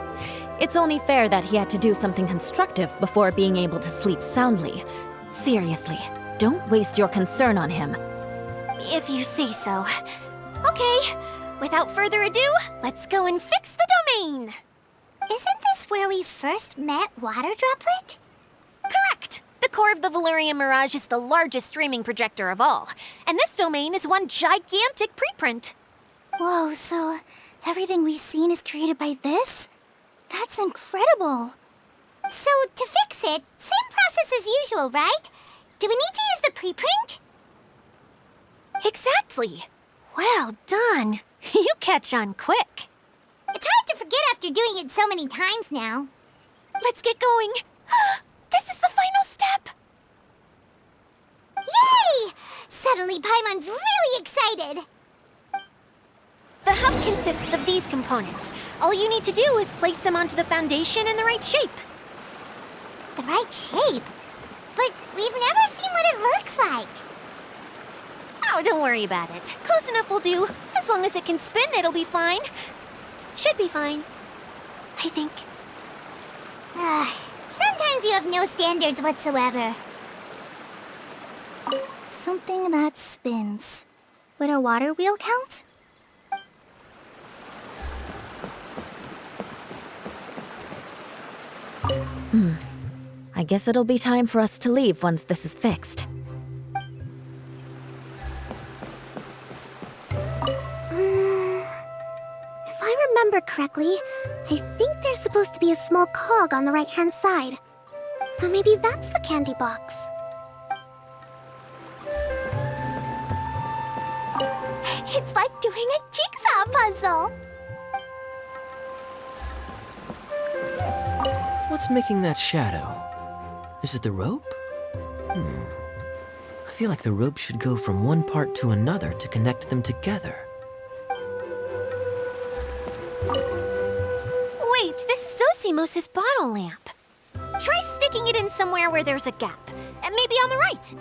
E: It's only fair that he had to do something constructive before being able to sleep soundly. Seriously, don't waste your concern on him.
B: If you say so. Okay, without further ado, let's go and fix the domain!
C: Isn't this where we first met Water Droplet?
B: Correct! The core of the Valyria Mirage is the largest streaming projector of all, and this domain is one gigantic preprint.
C: Whoa, so everything we've seen is created by this? That's incredible. So, to fix it, same process as usual, right? Do we need to use the preprint?
B: Exactly! Well done! You catch on quick.
C: It's hard to forget after doing it so many times now.
B: Let's get going. This is the final step!
C: Yay! Suddenly Paimon's really excited.
B: The hub consists of these components. All you need to do is place them onto the foundation in the right shape.
C: The right shape? But we've never seen what it looks like.
B: Oh, don't worry about it. Close enough will do. As long as it can spin, it'll be fine. Should be fine. I think.
C: Sometimes you have no standards whatsoever. Something that spins. Would a water wheel count?
E: I guess it'll be time for us to leave once this is fixed.
C: If I remember correctly, I think there's supposed to be a small cog on the right-hand side. So maybe that's the candy box. It's like doing a jigsaw puzzle!
G: What's making that shadow? Is it the rope? I feel like the rope should go from one part to another to connect them together.
B: Wait, this is Zosimos' bottle lamp. Try sticking it in somewhere where there's a gap. And maybe on the right.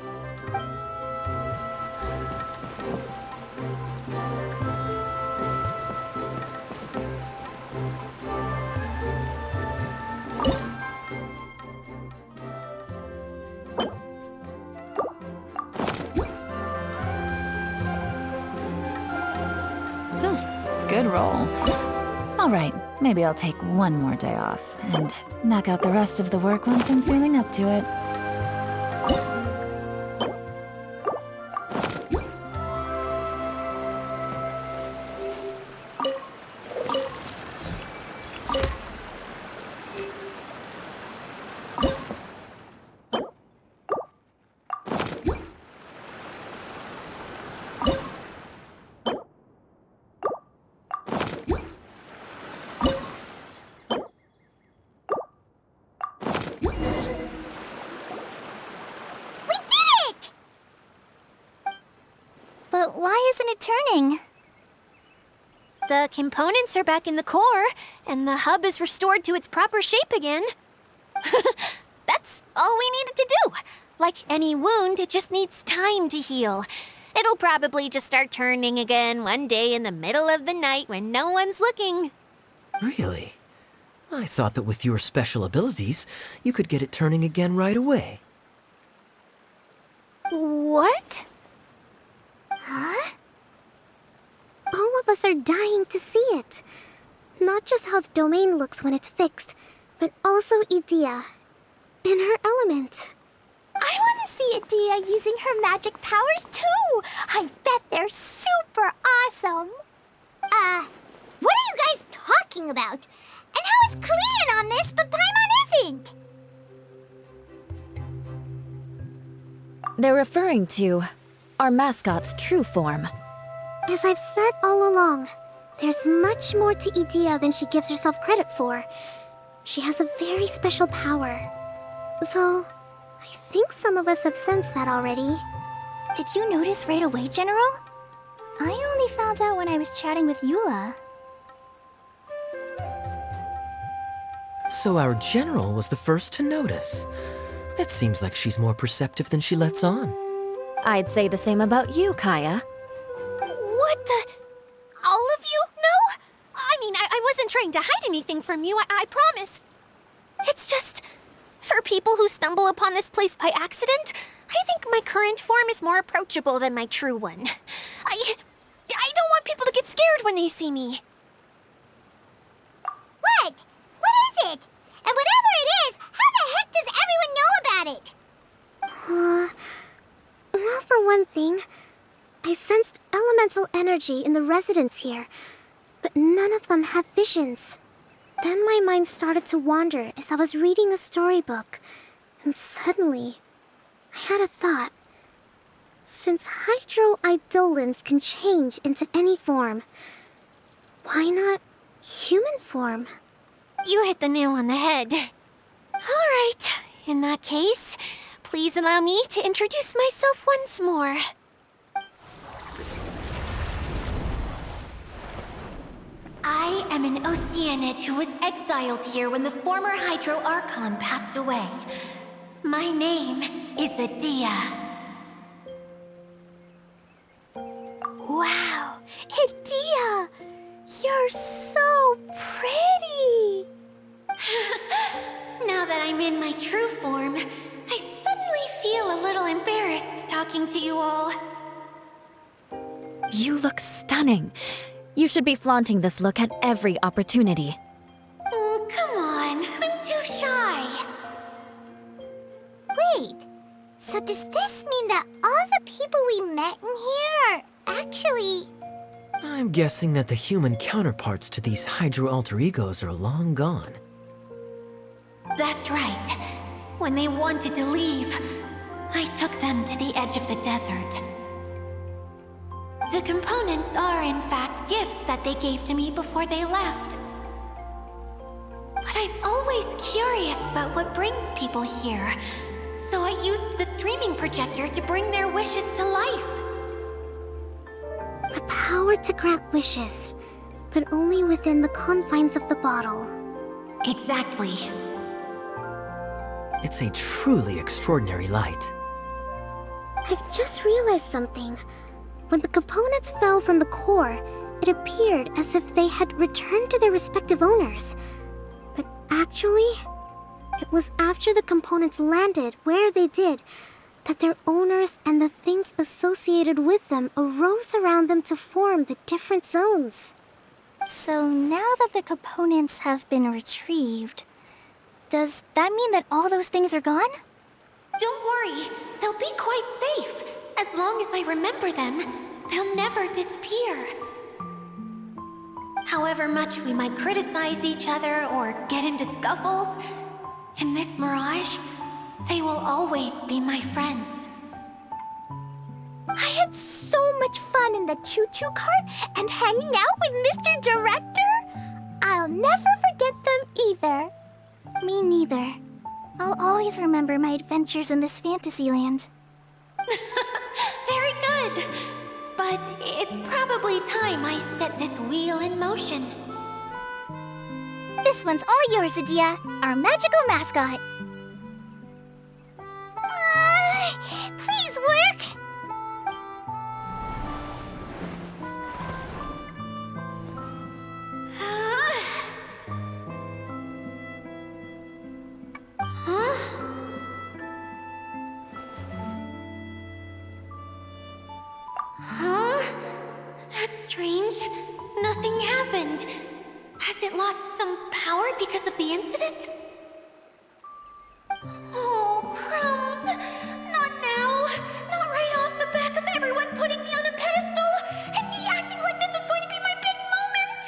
I: Good roll. All right, maybe I'll take one more day off and knock out the rest of the work once I'm feeling up to it.
C: But why isn't it turning?
B: The components are back in the core, and the hub is restored to its proper shape again. That's all we needed to do. Like any wound, it just needs time to heal. It'll probably just start turning again one day in the middle of the night when no one's looking.
G: Really? I thought that with your special abilities, you could get it turning again right away.
B: What?
C: Huh? All of us are dying to see it. Not just how the domain looks when it's fixed, but also Edea. In her element. I want to see Edea using her magic powers too! I bet they're super awesome! What are you guys talking about? And how is Cleon on this, but Paimon isn't?
E: They're referring to our mascot's true form.
C: As I've said all along, there's much more to Edea than she gives herself credit for. She has a very special power. Though, I think some of us have sensed that already. Did you notice right away, General? I only found out when I was chatting with Eula.
G: So our general was the first to notice. It seems like she's more perceptive than she lets on.
E: I'd say the same about you, Kaya.
B: What the? All of you know? I mean, I wasn't trying to hide anything from you, I promise. It's just, for people who stumble upon this place by accident, I think my current form is more approachable than my true one. I don't want people to get scared when they see me.
C: What? What is it? And whatever it is, how the heck does everyone know about it? Well, for one thing, I sensed elemental energy in the residents here, but none of them have visions. Then my mind started to wander as I was reading a storybook, and suddenly, I had a thought. Since hydroidolins can change into any form, why not human form?
B: You hit the nail on the head. All right, in that case, please allow me to introduce myself once more. I am an Oceanid who was exiled here when the former Hydro Archon passed away. My name is Edea.
C: Wow, Edea! You're so pretty!
B: Now that I'm in my true form, I suddenly feel a little embarrassed talking to you all.
E: You look stunning. You should be flaunting this look at every opportunity.
B: Oh, come on. I'm too shy.
C: Wait, so does this mean that all the people we met in here are actually...
G: I'm guessing that the human counterparts to these Hydro alter egos are long gone.
B: That's right. When they wanted to leave, I took them to the edge of the desert. The components are, in fact, gifts that they gave to me before they left. But I'm always curious about what brings people here, so I used the streaming projector to bring their wishes to life.
C: The power to grant wishes, but only within the confines of the bottle.
B: Exactly.
G: It's a truly extraordinary light.
C: I've just realized something. When the components fell from the core, it appeared as if they had returned to their respective owners. But actually, it was after the components landed where they did that their owners and the things associated with them arose around them to form the different zones. So now that the components have been retrieved, does that mean that all those things are gone?
B: Don't worry, they'll be quite safe. As long as I remember them, they'll never disappear. However much we might criticize each other or get into scuffles, in this mirage, they will always be my friends.
C: I had so much fun in the choo-choo cart and hanging out with Mr. Director. I'll never forget them either. Me neither. I'll always remember my adventures in this fantasy land.
B: Very good. but it's probably time I set this wheel in motion.
C: This one's all yours, Adia, our magical mascot. Please work!
B: Huh? That's strange. Nothing happened. Has it lost some power because of the incident? Oh, crumbs! Not now! Not right off the back of everyone putting me on a pedestal and me acting like this is going to be my big moment!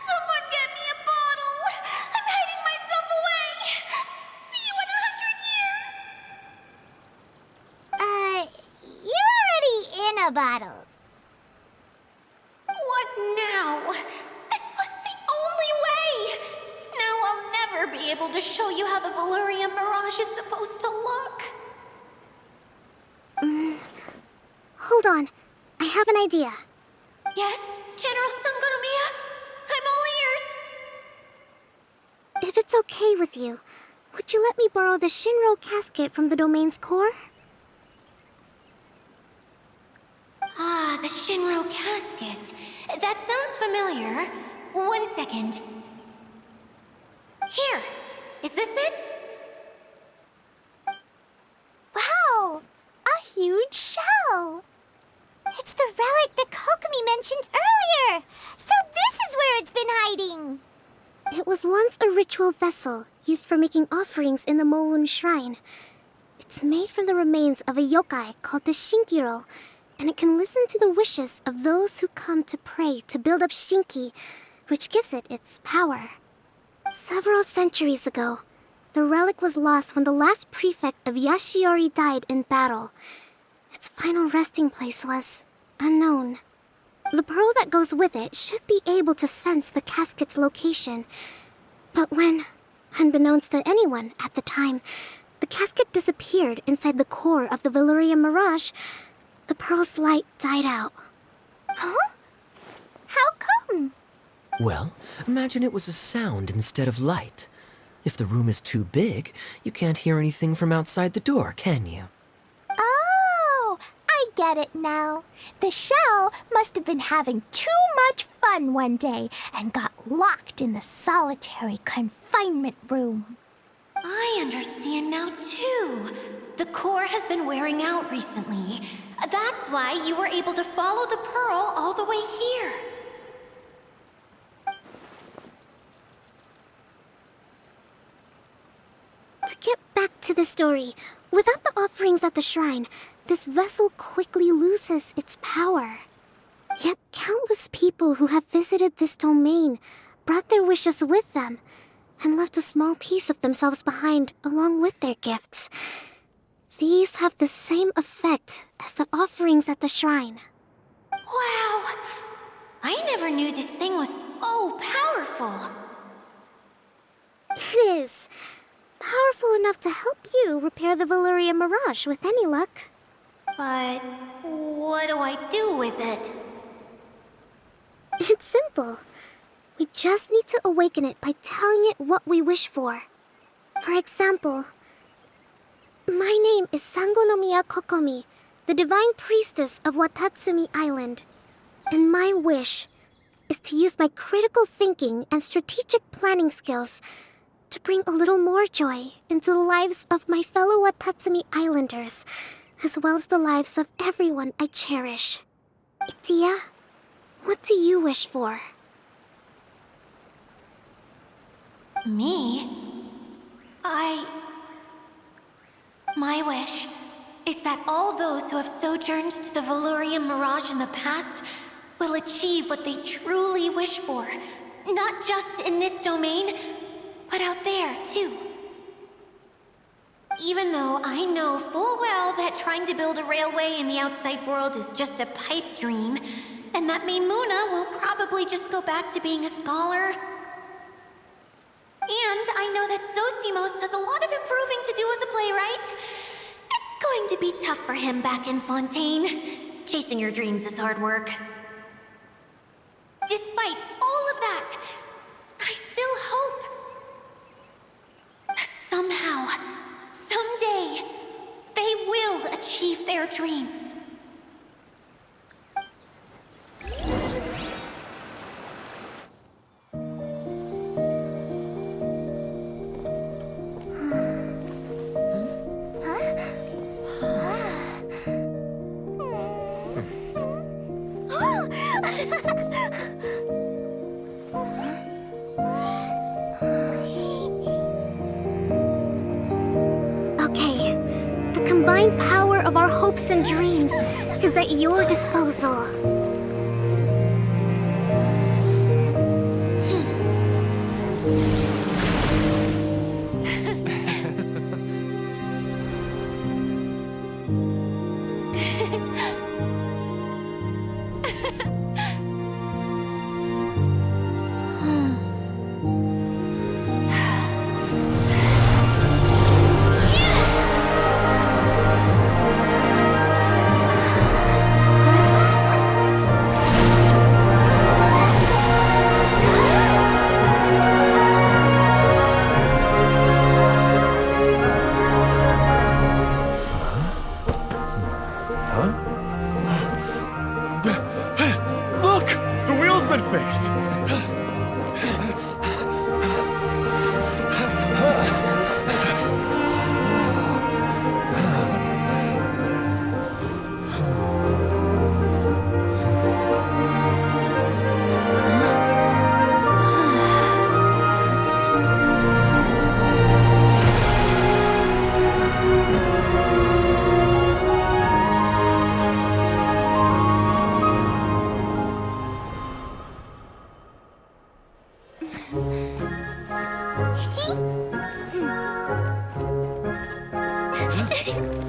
B: Someone get me a bottle! I'm hiding myself away! See you in 100 years!
C: You're already in a bottle.
B: What now? This was the only way! Now I'll never be able to show you how the Valurian Mirage is supposed to look.
C: Hold on. I have an idea.
B: Yes, General Sangonomiya? I'm all ears.
C: If it's okay with you, would you let me borrow the Shinro casket from the domain's core?
B: Ah, the Shinro casket. That sounds familiar. 1 second. Here. Is this it?
C: Wow! A huge shell! It's the relic that Kokomi mentioned earlier! So this is where it's been hiding! It was once a ritual vessel used for making offerings in the Moun Shrine. It's made from the remains of a yokai called the Shinkiro, and it can listen to the wishes of those who come to pray to build up Shinki, which gives it its power. Several centuries ago, the relic was lost when the last prefect of Yashiori died in battle. Its final resting place was unknown. The pearl that goes with it should be able to sense the casket's location. But when, unbeknownst to anyone at the time, the casket disappeared inside the core of the Valurian Mirage, the pearl's light died out. Huh? How come?
G: Well, imagine it was a sound instead of light. If the room is too big, you can't hear anything from outside the door, can you?
C: Oh, I get it now. The shell must have been having too much fun one day and got locked in the solitary confinement room.
B: I understand now, too. The core has been wearing out recently. That's why you were able to follow the pearl all the way here.
C: To get back to the story, without the offerings at the shrine, this vessel quickly loses its power. Yet countless people who have visited this domain brought their wishes with them and left a small piece of themselves behind along with their gifts. These have the same effect as the offerings at the shrine.
B: Wow! I never knew this thing was so powerful.
C: It is. Powerful enough to help you repair the Valurian Mirage with any luck.
B: But what do I do with it?
C: It's simple. We just need to awaken it by telling it what we wish for. For example, my name is Sangonomiya Kokomi, the divine priestess of Watatsumi Island. And my wish is to use my critical thinking and strategic planning skills to bring a little more joy into the lives of my fellow Watatsumi Islanders, as well as the lives of everyone I cherish. Itia, what do you wish for?
B: Me? My wish is that all those who have sojourned to the Valurian Mirage in the past will achieve what they truly wish for. Not just in this domain, but out there, too. Even though I know full well that trying to build a railway in the outside world is just a pipe dream, and that Maimuna will probably just go back to being a scholar. And I know that Zosimos has a lot of improving to do as a playwright. to be tough for him back in Fontaine. Chasing your dreams is hard work. Despite all of that, I still hope that somehow, someday, they will achieve their dreams.
C: Okay, the combined power of our hopes and dreams is at your disposal.
F: Look! The wheel's been fixed!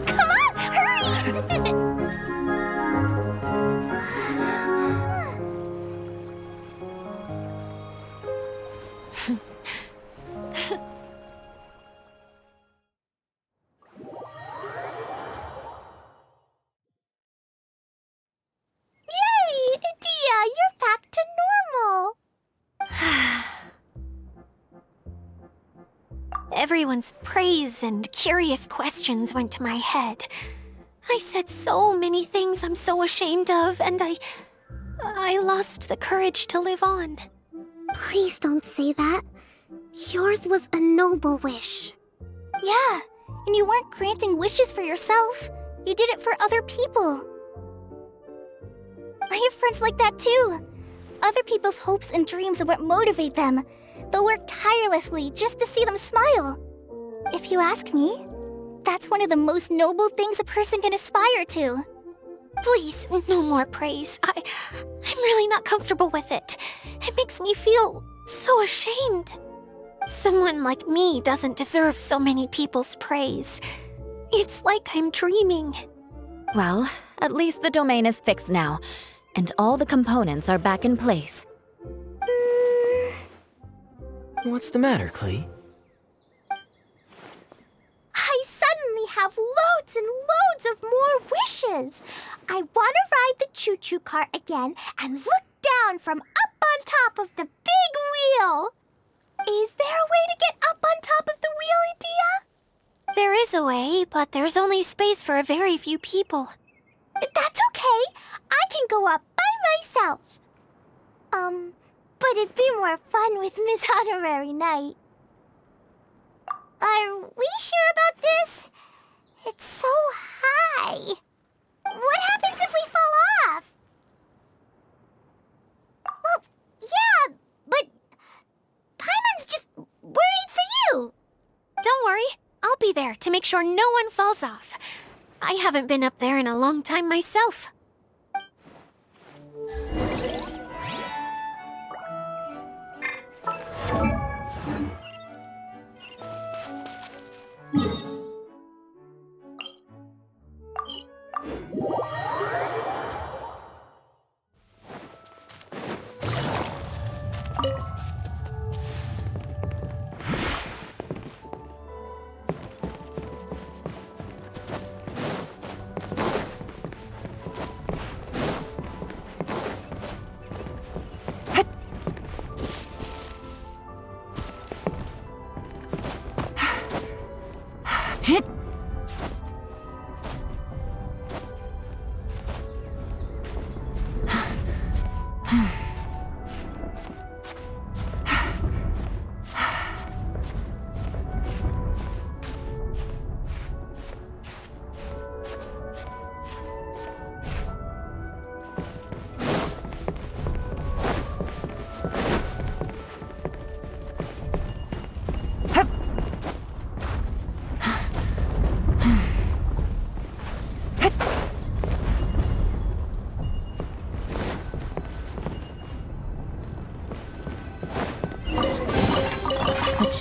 C: Come on, hurry! Yay! Dia, you're back to normal!
B: Everyone's praise and curious questions went to my head. I said so many things I'm so ashamed of, and I lost the courage to live on.
C: Please don't say that. Yours was a noble wish. Yeah, and you weren't granting wishes for yourself. You did it for other people. I have friends like that too. Other people's hopes and dreams are what motivate them. They'll work tirelessly just to see them smile. If you ask me, that's one of the most noble things a person can aspire to.
B: Please, no more praise. I'm really not comfortable with it. It makes me feel so ashamed. Someone like me doesn't deserve so many people's praise. It's like I'm dreaming.
E: Well, at least the domain is fixed now, and all the components are back in place.
G: What's the matter, Klee?
C: I suddenly have loads and loads of more wishes. I want to ride the choo-choo cart again and look down from up on top of the big wheel. Is there a way to get up on top of the wheel, Adia?
B: There is a way, but there's only space for a very few people.
C: That's okay. I can go up by myself. But it'd be more fun with Miss Honorary Knight. Are we sure about this? It's so high. What happens if we fall off? Well, yeah, but Paimon's just worried for you.
B: Don't worry, I'll be there to make sure no one falls off. I haven't been up there in a long time myself.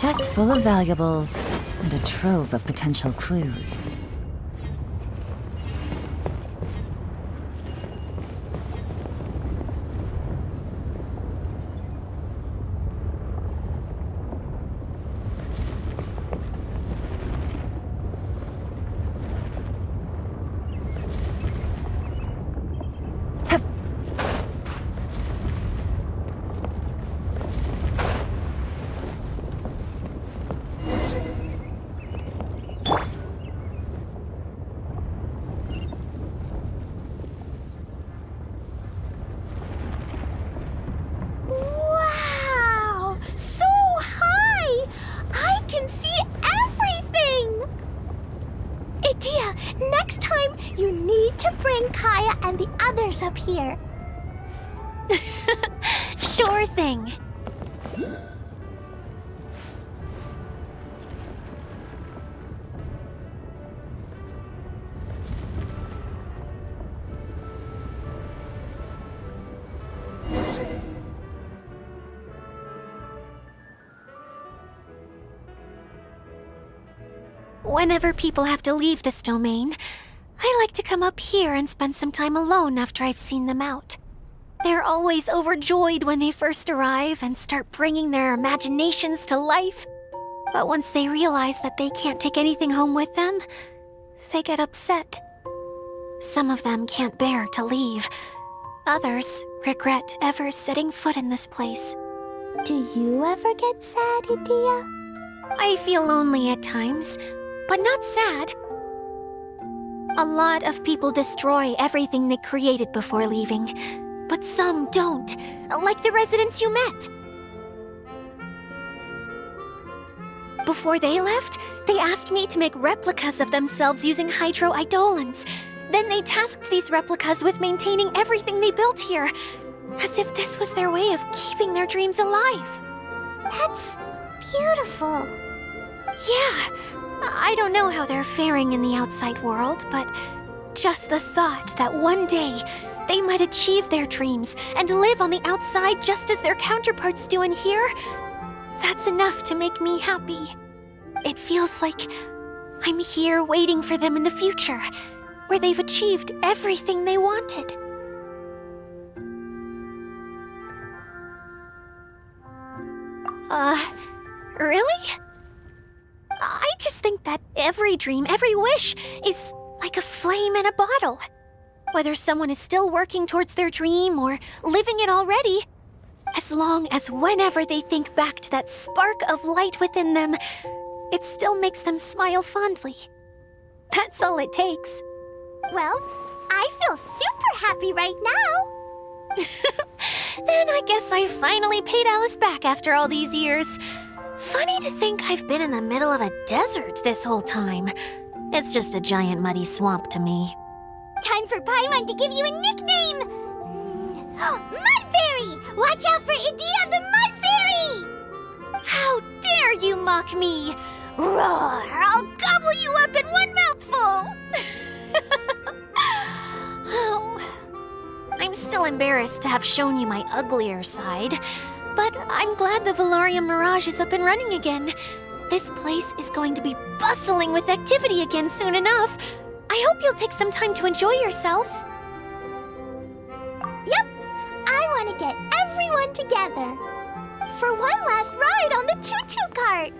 I: chest full of valuables and a trove of potential clues.
C: Wow! So high! I can see everything! Idea, next time you need to bring Kaya and the others up here.
B: Sure thing. Whenever people have to leave this domain, I like to come up here and spend some time alone after I've seen them out. They're always overjoyed when they first arrive and start bringing their imaginations to life. But once they realize that they can't take anything home with them, they get upset. Some of them can't bear to leave. Others regret ever setting foot in this place.
C: Do you ever get sad, Idea?
B: I feel lonely at times, but not sad. A lot of people destroy everything they created before leaving, but some don't, like the residents you met. Before they left, they asked me to make replicas of themselves using hydro-eidolons. Then they tasked these replicas with maintaining everything they built here, as if this was their way of keeping their dreams alive.
C: That's beautiful.
B: Yeah, I don't know how they're faring in the outside world, but just the thought that one day they might achieve their dreams and live on the outside just as their counterparts do in here, that's enough to make me happy. It feels like I'm here waiting for them in the future, where they've achieved everything they wanted. Really? I just think that every dream, every wish, is like a flame in a bottle. Whether someone is still working towards their dream or living it already, as long as whenever they think back to that spark of light within them, it still makes them smile fondly. That's all it takes.
C: Well, I feel super happy right now.
B: Then I guess I finally paid Alice back after all these years. Funny to think I've been in the middle of a desert this whole time. It's just a giant muddy swamp to me.
C: Time for Paimon to give you a nickname! Mud Fairy! Watch out for Idea the Mud Fairy!
B: How dare you mock me! Roar! I'll gobble you up in one mouthful! Oh, I'm still embarrassed to have shown you my uglier side, but I'm glad the Valarium Mirage is up and running again. This place is going to be bustling with activity again soon enough. I hope you'll take some time to enjoy yourselves.
C: Yep, I want to get everyone together for one last ride on the choo-choo cart.